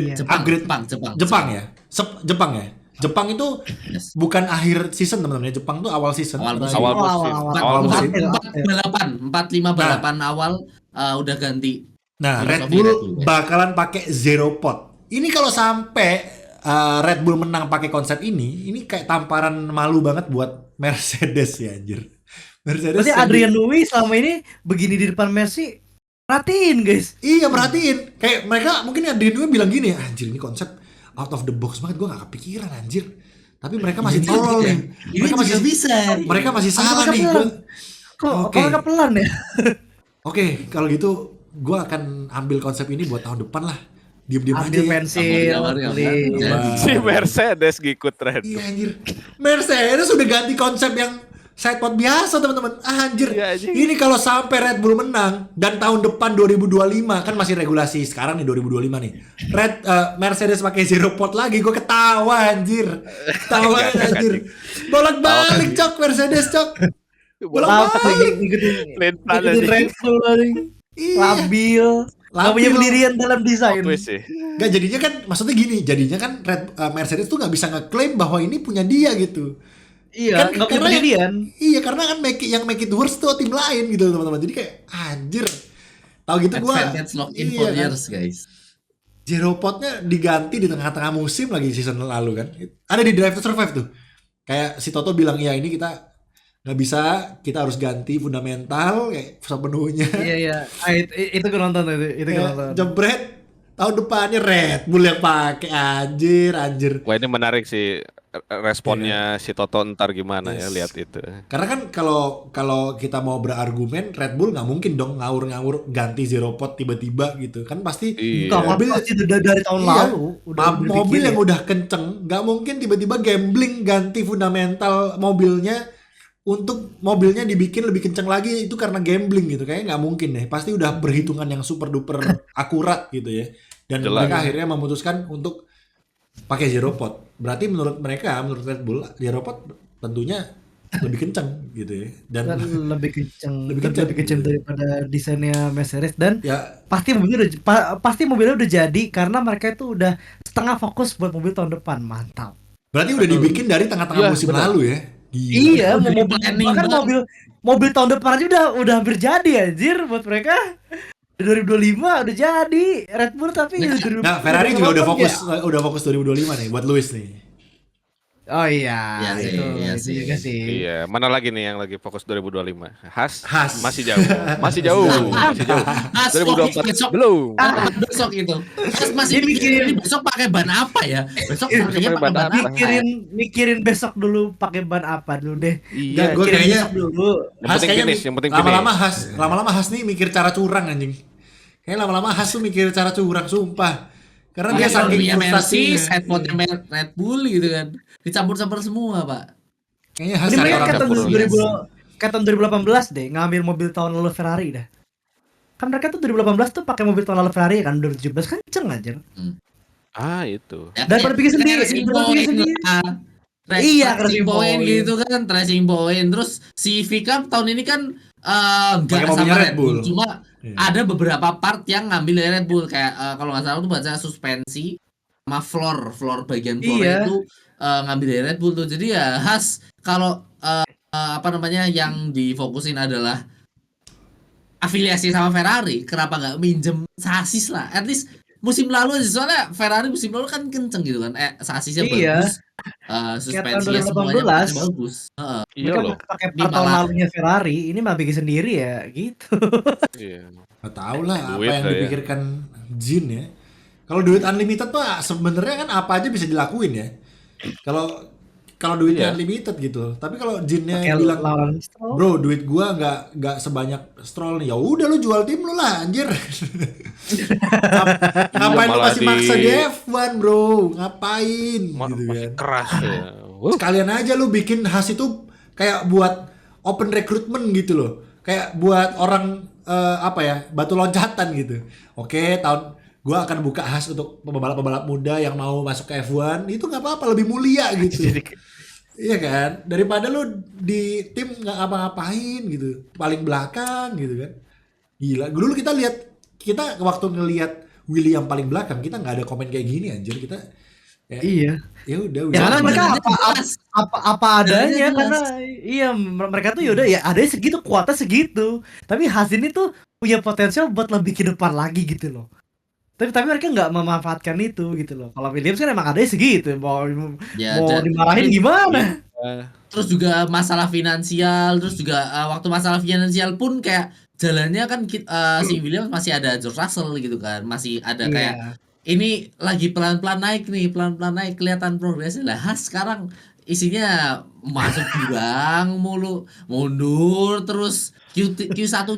ya. Jepang itu bukan akhir season, teman-teman. Jepang tuh awal season. Awal musim. 4-5 balapan awal udah ganti. Nah, Red Bull bakalan pakai zero pot. Ini kalau sampai Red Bull menang pakai konsep ini kayak tamparan malu banget buat Mercedes ya, anjir. Mercedes. Berarti Adrian Newey selama ini begini di depan Mercy, perhatiin guys. Iya, perhatiin. Kayak mereka mungkin Adrian Newey bilang gini, anjir ini konsep out of the box banget, gue gak kepikiran anjir. Tapi mereka masih tolol nih. Mereka masih bisa. Mereka masih salah nih. Kok mereka pelan ya? Oke, kalau gitu gue akan ambil konsep ini buat tahun depan lah. diem-diem aja Ambil ya. pensil, Kamar-kamar yang tulis. jadi. Si Mercedes ngikut Red Iya Bull. anjir. Mercedes udah ganti konsep yang sidepod biasa teman-teman. Anjir. Iya, anjing. Ini kalau sampai Red Bull menang dan tahun depan 2025 kan masih regulasi sekarang nih 2025 nih. Mercedes pakai zero pot lagi, gue ketawa anjir. Ketawa Ngakak, anjir. anjing. Bolak-balik cok Mercedes cok. Bolak-balik. Ngikutin Red Bull lagi. Iya. Labil. Gak punya Labil. pendirian dalam desain. Twist sih. Gak jadinya kan maksudnya gini, jadinya kan Mercedes tuh nggak bisa ngeklaim bahwa ini punya dia gitu. Iya, gak punya pendirian. Iya, karena kan yang make it worse tuh tim lain gitu teman-teman. Jadi kayak anjir. Tahu gitu gua. Advantage lock in Iya for kan. years guys. Zero potnya diganti di tengah-tengah musim lagi season lalu kan. Ada di Drive to Survive tuh. Kayak si Toto bilang ya ini kita nggak bisa, kita harus ganti fundamental kayak sepenuhnya. Iya. Itu gue nonton itu gue Kayak nonton. jebret tahun depannya Red Bull yang pakai anjir. Wah ini menarik sih responnya si Toto ntar gimana ya Yes. lihat itu. Karena kan kalau kita mau berargumen Red Bull nggak mungkin dong ngawur-ngawur ganti zero pot tiba-tiba gitu kan pasti Iya. Enggak, mobil pasti dari tahun iya, lalu udah mobil dipikirin. yang udah kenceng nggak mungkin tiba-tiba gambling ganti fundamental mobilnya untuk mobilnya dibikin lebih kenceng lagi itu karena gambling gitu kayaknya nggak mungkin deh, pasti udah perhitungan yang super duper akurat gitu ya, dan Jelas. mereka akhirnya memutuskan untuk pakai zero pot. Berarti menurut mereka, menurut Red Bull zero pot tentunya lebih kenceng gitu ya, dan Dan lebih kenceng, Lebih lebih kenceng. kenceng daripada desainnya Mercedes dan ya pasti mobilnya udah jadi karena mereka itu udah setengah fokus buat mobil tahun depan. Mantap. berarti udah dibikin dari tengah-tengah Iya, musim benar. lalu ya. Gila. Iya, Udah mobil di-planning bahkan banget. mobil tahun depan aja udah hampir jadi anjir buat mereka. Di 2025 udah jadi Red Bull tapi Nah, Ferrari juga udah 2028 fokus 2025 nih buat Lewis nih. Oh iya, Iya sih, iya itu sih. juga sih. Iya, mana lagi nih yang lagi fokus 2025? Haas masih jauh. Masih jauh. Mas, 2024 besok belum. besok itu. Mas masih Dia mikirin mikirin- besok pakai ban apa ya? Besok Iya, pakainya pakai ban ban apa? apa? Mikirin besok dulu pakai ban apa dulu deh. Nggak, Iya. gua Mikirin kayaknya besok dulu. Yang Has penting kayaknya finish, yang penting lama-lama Has nih mikir cara curang anjing. Kayaknya lama-lama Has tuh mikir cara curang sumpah. Karena dia Dia saking punya Mercy, frustasinya. headphone Red Bull gitu kan. Dicampur-campur semua, Pak. Kayaknya Has Ini cari mereka orang kayak tahun dapur. 2000 kayak tahun 2018 deh ngambil mobil tahun lalu Ferrari dah. Kan mereka tuh 2018 tuh pakai mobil tahun lalu Ferrari kan 2017 kenceng aja. Itu. Ya, Daripada bikin sendiri, racing daripada bikin point sendiri. lah. Iya, Racing racing point point. gitu kan, racing point. Terus si Vika tahun ini kan nggak Pakai mobilnya sama Red Bull. Cuma Iya. ada beberapa part yang ngambil dari Red Bull kayak kalau nggak salah tuh baca suspensi sama floor bagian floor Iya. itu ngambil dari Red Bull tuh. Jadi ya khas kalau apa namanya yang difokusin adalah afiliasi sama Ferrari, kenapa nggak minjem sasis lah? At least musim lalu aja, soalnya Ferrari musim lalu kan kenceng gitu kan, sasisnya Iya. bagus, suspensinya tahun semuanya 2018. bagus. Iya Mereka loh. pakai Ini part tahun malah- lalunya Ferrari, ini mah bikin sendiri ya gitu. Iya. Nggak tahu lah apa Duit yang lah ya. dipikirkan Jin ya. Kalau duit unlimited tuh sebenarnya kan apa aja bisa dilakuin ya. Kalau duitnya Iya. unlimited gitu. Tapi kalau Jinnya Kayak bilang, lawan Stroll. bro duit gua nggak sebanyak Stroll nih, ya udah lu jual tim lu lah anjir. Ngapain lu malah masih maksa di- di F1 bro, ngapain gitu Masih kan. keras ya. Sekalian aja lu bikin Haas itu kayak buat open recruitment gitu loh, kayak buat orang apa ya, batu loncatan gitu. Oke, gua akan buka Haas untuk pembalap-pembalap muda yang mau masuk ke F1, itu nggak apa-apa, lebih mulia gitu. Iya kan, daripada lu di tim nggak ngapa-ngapain gitu, paling belakang gitu kan. Gila, dulu kita waktu ngelihat Willy yang paling belakang, kita nggak ada komen kayak gini anjir, kita Iya. ya udah Ya karena mereka Jalannya jelas. apa adanya Jalannya karena iya mereka tuh yaudah ya adanya segitu, kuatnya segitu. Tapi Haas ini tuh punya potensial buat lebih ke depan lagi gitu loh. Tapi mereka nggak memanfaatkan itu gitu loh. Kalau Williams kan emang adanya segitu, mau Ya, dimarahin gimana? Terus juga masalah finansial, terus juga waktu masalah finansial pun kayak jalannya kan si Williams masih ada George Russell gitu kan, masih ada kayak Iya. ini lagi pelan-pelan naik nih, pelan-pelan naik, kelihatan progresnya lah. Haas sekarang isinya masuk jurang mulu, mundur terus Q1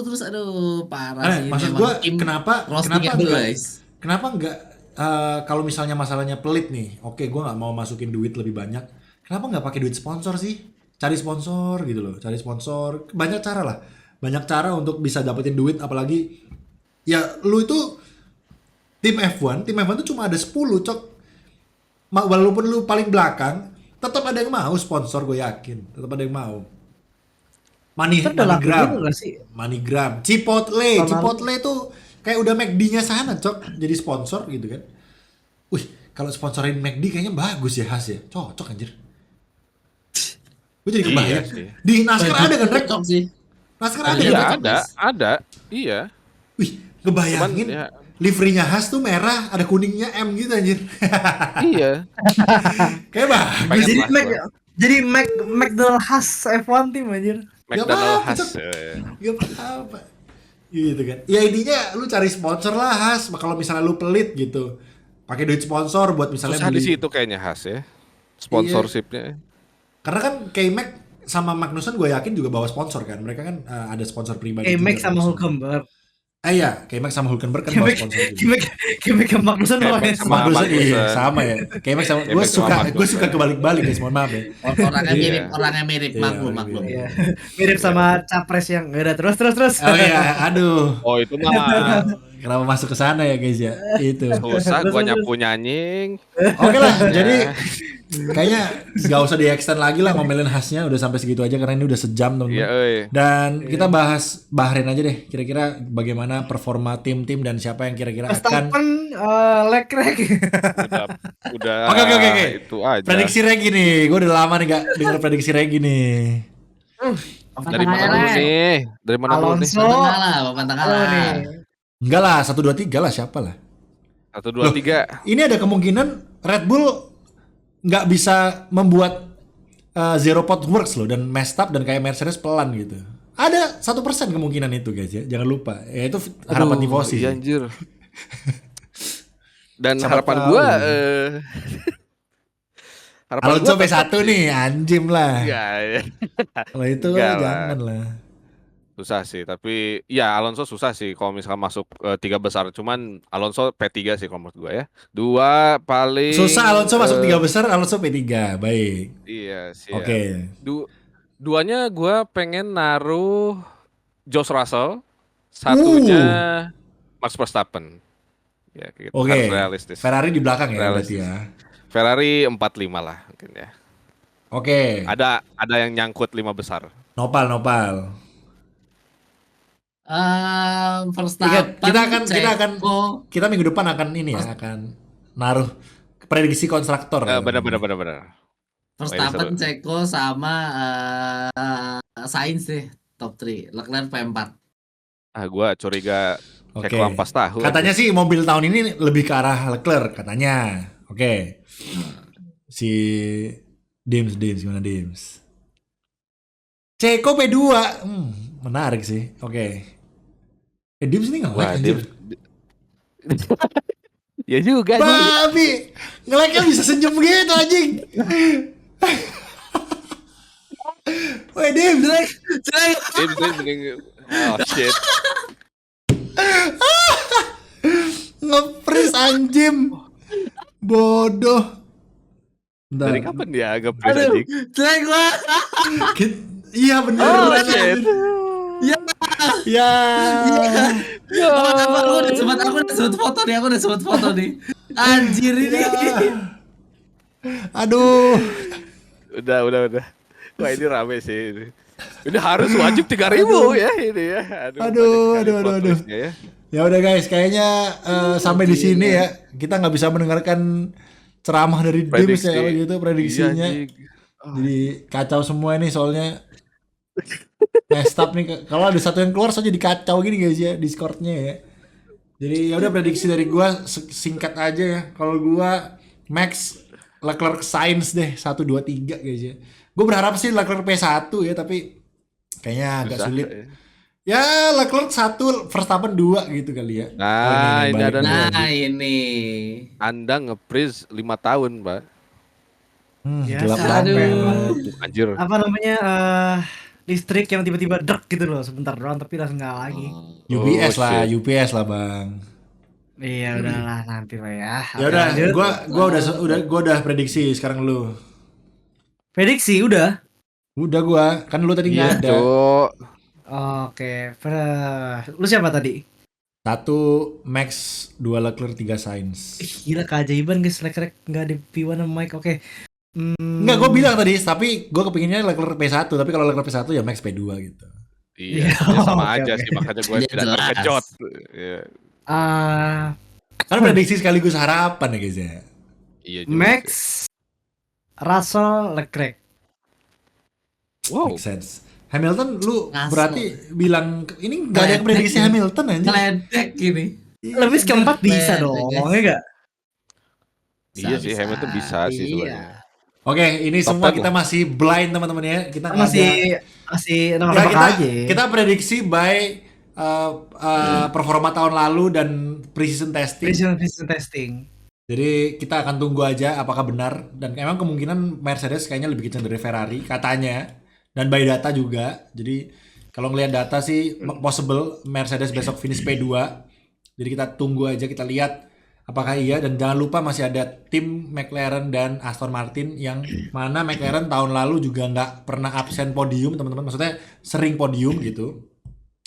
terus aduh parah sih. maksud Memang gua tim kenapa roastingable, nggak- guys. kenapa nggak kalau misalnya masalahnya pelit nih, oke gue nggak mau masukin duit lebih banyak, kenapa nggak pakai duit sponsor sih? Cari sponsor gitu loh, cari sponsor, banyak cara lah, banyak cara untuk bisa dapetin duit, apalagi ya lu itu tim F1 tuh cuma ada 10 cok. Walaupun lu paling belakang, tetap ada yang mau sponsor, gue yakin, tetap ada yang mau. Itu udah laku Manigram, juga gak sih? Manigram, Chipotle, Tahun lalu. Chipotle tuh kayak udah McD-nya sana cok, jadi sponsor gitu kan. Wih, kalau sponsorin McD kayaknya bagus ya Has ya, cocok anjir. Gue jadi kebayang. Iya sih. Di NASCAR ada kan Rek? Cocok sih. NASCAR ada Iya, kan? ada. Iya. Wih, ngebayangin Cuman, ya. liverynya Has tuh merah, ada kuningnya M gitu anjir. Iya. Kayak bagus. Pengen Jadi lah Mac, gua. jadi McDonald khas F1 tim anjir. McDonald apa-apa, Haas. Cok. Gak apa-apa. Gitu kan. Ya intinya lu cari sponsor lah Has. Kalau misalnya lu pelit gitu, pakai duit sponsor buat misalnya Susah di beli. situ kayaknya Haas ya. Sponsorshipnya. Karena kan K-Mac sama Magnussen gue yakin juga bawa sponsor kan. Mereka kan ada sponsor pribadi Kayak Mac juga. sama kan. Hulkenberg. Iya, K-Mac sama Hulkenberg kan bawa Kayak sponsor juga. Mac sama Magnussen Kayak bawa Mac yang sama sama. Magnussen iya Magnussen. sama ya. K-Mac sama K-Mac gue sama suka Magnussen. kebalik-balik guys, mohon maaf ya. Orangnya Iya. mirip, orangnya mirip, Iya, maklum, iya. maklum. Iya. Mirip sama capres yang udah terus. Oh iya, aduh. Oh itu mah Kenapa masuk ke sana ya guys ya? Itu. susah gua nyapu nyanying. Oke lah, jadi kayaknya nggak usah di-extend lagi lah ngomelin khasnya, udah sampai segitu aja karena ini udah sejam Iya, teman-teman. Dan kita bahas Bahrain aja deh, kira-kira bagaimana performa tim-tim dan siapa yang kira-kira akan. Verstappen Leclerc. Udah Oke. itu aja. Prediksi Regi nih, gue udah lama nih gak denger prediksi Regi nih. Dari mana dulu nih? Dari mana dulu nih? Alonso. Papan tengah lah, papan tengah Halo lah. nih. Enggak lah, 1, 2, 3 lah, siapa lah. 1, 2, 3. Ini ada kemungkinan Red Bull nggak bisa membuat zero pot works loh, dan messed up dan kayak Mercedes pelan gitu. Ada 1% kemungkinan itu guys ya, jangan lupa. Ya itu harapan tifosi. Iya anjir. Dan Siapa harapan tahu. gua harapan Alonso gua P1 nih, anjim lah. ya, Kalau itu Enggak lah. jangan lah. susah sih, tapi ya Alonso susah sih kalau misalkan masuk 3 besar. Cuman Alonso P3 sih kalau menurut gua ya. 2 paling Susah Alonso masuk 3 besar, Alonso P3. Baik. Iya sih. Oke. Duanya gua pengen naruh George Russell, satunya Max Verstappen. Ya gitu. Oke. Harus realistis. Ferrari di belakang ya berarti Realistis. ya. Ferrari 4-5 lah mungkin ya. Oke. Ada yang nyangkut 5 besar. Nopal. Verstappen, Checo. Kita minggu depan akan ini ya, akan naruh prediksi kontraktor. ya. Benar. Verstappen, Oh, ini Checo sama Sainz deh, top 3. Leclerc P4. Gua curiga Oke. Checo ampas tahu. Katanya sih mobil tahun ini lebih ke arah Leclerc katanya. Oke. Si Dims gimana Dims? Checo P2. Menarik sih. Oke. Dims ini nge-lag Wah, anjir. Ya juga sih. Babi. Nge-lagnya bisa senyum gitu anjing. Woi Dims, James mending oh shit. nge-freeze anjim. Bodoh. Bentar. Dari kapan dia agak freeze anjing? Checo. Iya bener. Oh bener. shit. Ya. Aku udah sempat foto nih. Anjir ini. Aduh. Udah. Wah ini rame sih ini. Ini harus wajib 3.000 ya ini ya. Aduh. banyak sekali plot twistnya ya. Ya udah guys, kayaknya sampai di sini ya. Kita nggak bisa mendengarkan ceramah dari Dims Prediksi. ya kalau gitu prediksinya. Iya, anjing. Jadi kacau semua ini soalnya. Messed up nih, kalau ada satu yang keluar saja dikacau gini guys ya Discordnya ya. Jadi ya udah prediksi dari gua singkat aja ya. Kalau gua Max, Leclerc, Sainz deh 1, 2, 3 guys ya. Gue berharap sih Leclerc P1 ya, tapi kayaknya agak Susah, sulit. ya. Ya Leclerc 1, Verstappen 2 gitu kali ya. Nah, ini balik ada dulu. Nah, ini. Anda nge-freeze 5 tahun, Mbak. Ya, Gelap aduh. banget. Anjir. Apa namanya listrik yang tiba-tiba drek gitu loh sebentar doang tapi langsung nggak lagi. UPS Oh, lah, shit. UPS lah bang. Iya udahlah nanti lah ya. Ya Oke udah, lanjut. gua udah prediksi sekarang lu. Prediksi udah. Udah gua, kan lu tadi Iya, nggak ada. Cuk. Oke. Lu siapa tadi? 1 Max, 2 Leclerc, 3 Sainz. Ih, gila keajaiban guys, Leclerc nggak di P1 sama Mike. Oke. Enggak, gue bilang tadi, tapi gue kepinginnya Leclerc P1, tapi kalau Leclerc P1 ya Max P2 gitu. Iya, Iya, ya sama oke, aja oke. sih, makanya gue Iya, tidak jelas. terkejut. Iya, Ah, Karena prediksi sekaligus harapan ya guys ya. iya juga Max, sih. Russell, Leclerc. Wow. Make sense. Hamilton lu Ngasal. berarti bilang ini nggak ada yang Ngeledek prediksi ini. Hamilton aja. Ngeledek gini. Lebih keempat bisa Leclerc, dong, guys. ya enggak? Iya sih, Hamilton bisa sih sebenarnya. Oke, ini Top semua 10 kita masih blind teman-teman ya. Kita nggak Masih ada. nebak-nebak Ya, aja. kita prediksi by performa tahun lalu dan pre-season testing. Precision testing. Jadi kita akan tunggu aja apakah benar, dan emang kemungkinan Mercedes kayaknya lebih kencang dari Ferrari katanya, dan by data juga. Jadi kalau ngelihat data sih possible Mercedes besok finish P2. Jadi kita tunggu aja, kita lihat apakah iya, dan jangan lupa masih ada tim McLaren dan Aston Martin yang mana McLaren tahun lalu juga nggak pernah absen podium teman-teman, maksudnya sering podium gitu.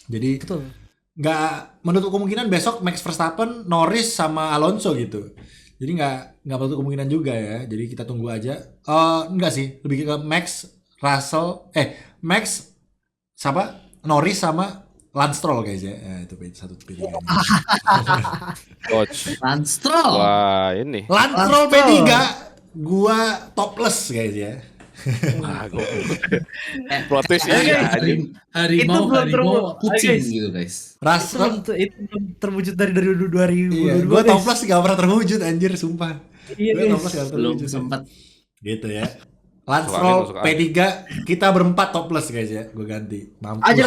Jadi Betul. nggak menutup kemungkinan besok Max Verstappen, Norris sama Alonso gitu. Jadi nggak menutup kemungkinan juga ya. Jadi kita tunggu aja. Enggak sih, lebih ke Max, Max siapa? Norris sama Lance Stroll guys ya. Itu satu pilihan. Coach. Lance Stroll. Wah, ini. Lance Stroll P3, gua topless guys ya. Wah, gue. Plot twist Oke, ya. Harimau belum harimau kucing guys. gitu guys. Itu belum terwujud dari 2022. Iya, gua topless gak pernah terwujud anjir, sumpah. Iya, Gua guys. topless gak Belum terwujud. sempat. Gitu ya. Lance Masuk Stroll angin, masuk angin. P3, kita berempat topless guys ya. Gue ganti. Mampus. Aja.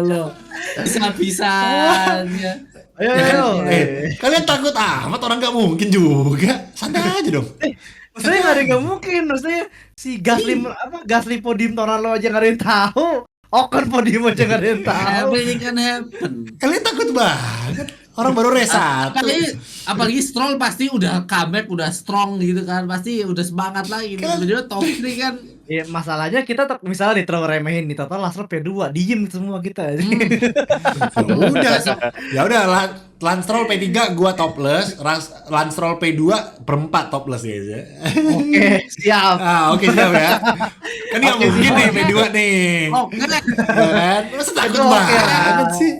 Lo. Bisa-bisanya. Ayo. Kalian takut amat, orang gak mungkin juga. Santai aja dong. Maksudnya nggak ada yang nggak mungkin. Maksudnya si Gasly podium tahun lalu aja nggak ada yang tahu. Ocon podium aja nggak ada yang tahu. Everything can happen. Kalian takut banget. Orang baru race 1. Apalagi Stroll pasti udah comeback, udah strong gitu kan. Pasti udah semangat lagi. Tiba-tiba top 3 kan. Ya masalahnya kita misalnya nih terlalu remehin nih total Lance P2 diem semua kita. Ya udah Lance Stroll P3 gua topless, Lance Stroll P2 perempat topless guys ya. Oke, siap. Oke siap ya. Kan nggak Oke, mungkin siap. nih P2 nih. Oke. Ya kan? Masa takut Oke. banget sih?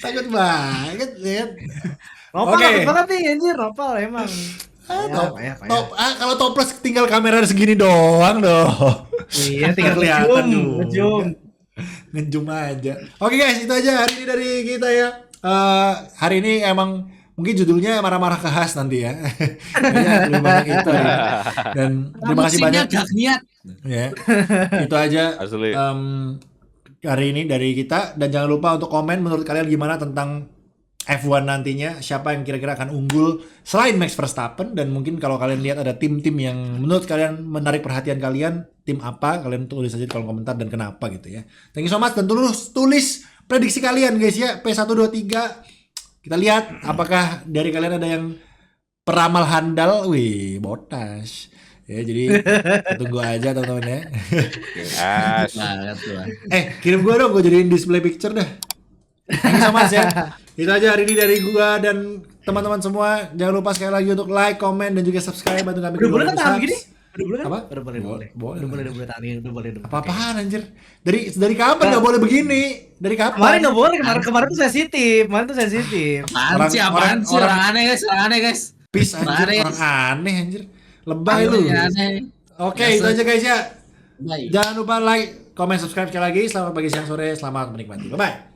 Takut banget ya. Nopal Oke. takut banget nih anjir, Nopal emang. Kalau topless tinggal kamera segini doang dong. Iya, tinggal Kelihatan ngejum. Ngejum aja. Oke guys, itu aja hari ini dari kita ya. Hari ini emang mungkin judulnya marah-marah ke Has nanti ya. Kayaknya lebih banyak itu hari ini. Dan terima kasih banyak. Gak niat. Ya, itu aja Asli. hari ini dari kita, dan jangan lupa untuk komen menurut kalian gimana tentang F1 nantinya, siapa yang kira-kira akan unggul selain Max Verstappen, dan mungkin kalau kalian lihat ada tim-tim yang menurut kalian menarik perhatian kalian, tim apa, kalian tulis aja di kolom komentar dan kenapa gitu ya. Thank you so much, dan tulis prediksi kalian guys ya, P1, 2, 3. Kita lihat apakah dari kalian ada yang peramal handal. Wih, Bottas. Ya, jadi tunggu aja teman-teman ya. Yes. Banget tuh. Kirim gua dong, gua jadiin display picture dah. Thank you so much ya. Itu aja hari ini dari gua dan teman-teman semua. Jangan lupa sekali lagi untuk like, komen, dan juga subscribe, bantu kami. Udah boleh kan tangan begini? Udah boleh kan? Apa? Udah boleh. Boleh. Udah boleh tangan ini, udah boleh. Apa-apaan anjir? Dari kapan nggak boleh begini? Dari kapan? Kemarin nggak boleh, kemarin tuh sensitif. Apaan sih? Orang aneh guys. Peace anjir, Orang orang aneh anjir. Lebay lu. Aneh. Oke, itu aja guys ya. Bye. Jangan lupa like, komen, subscribe sekali lagi. Selamat pagi, siang, sore. Selamat menikmati. Bye-bye.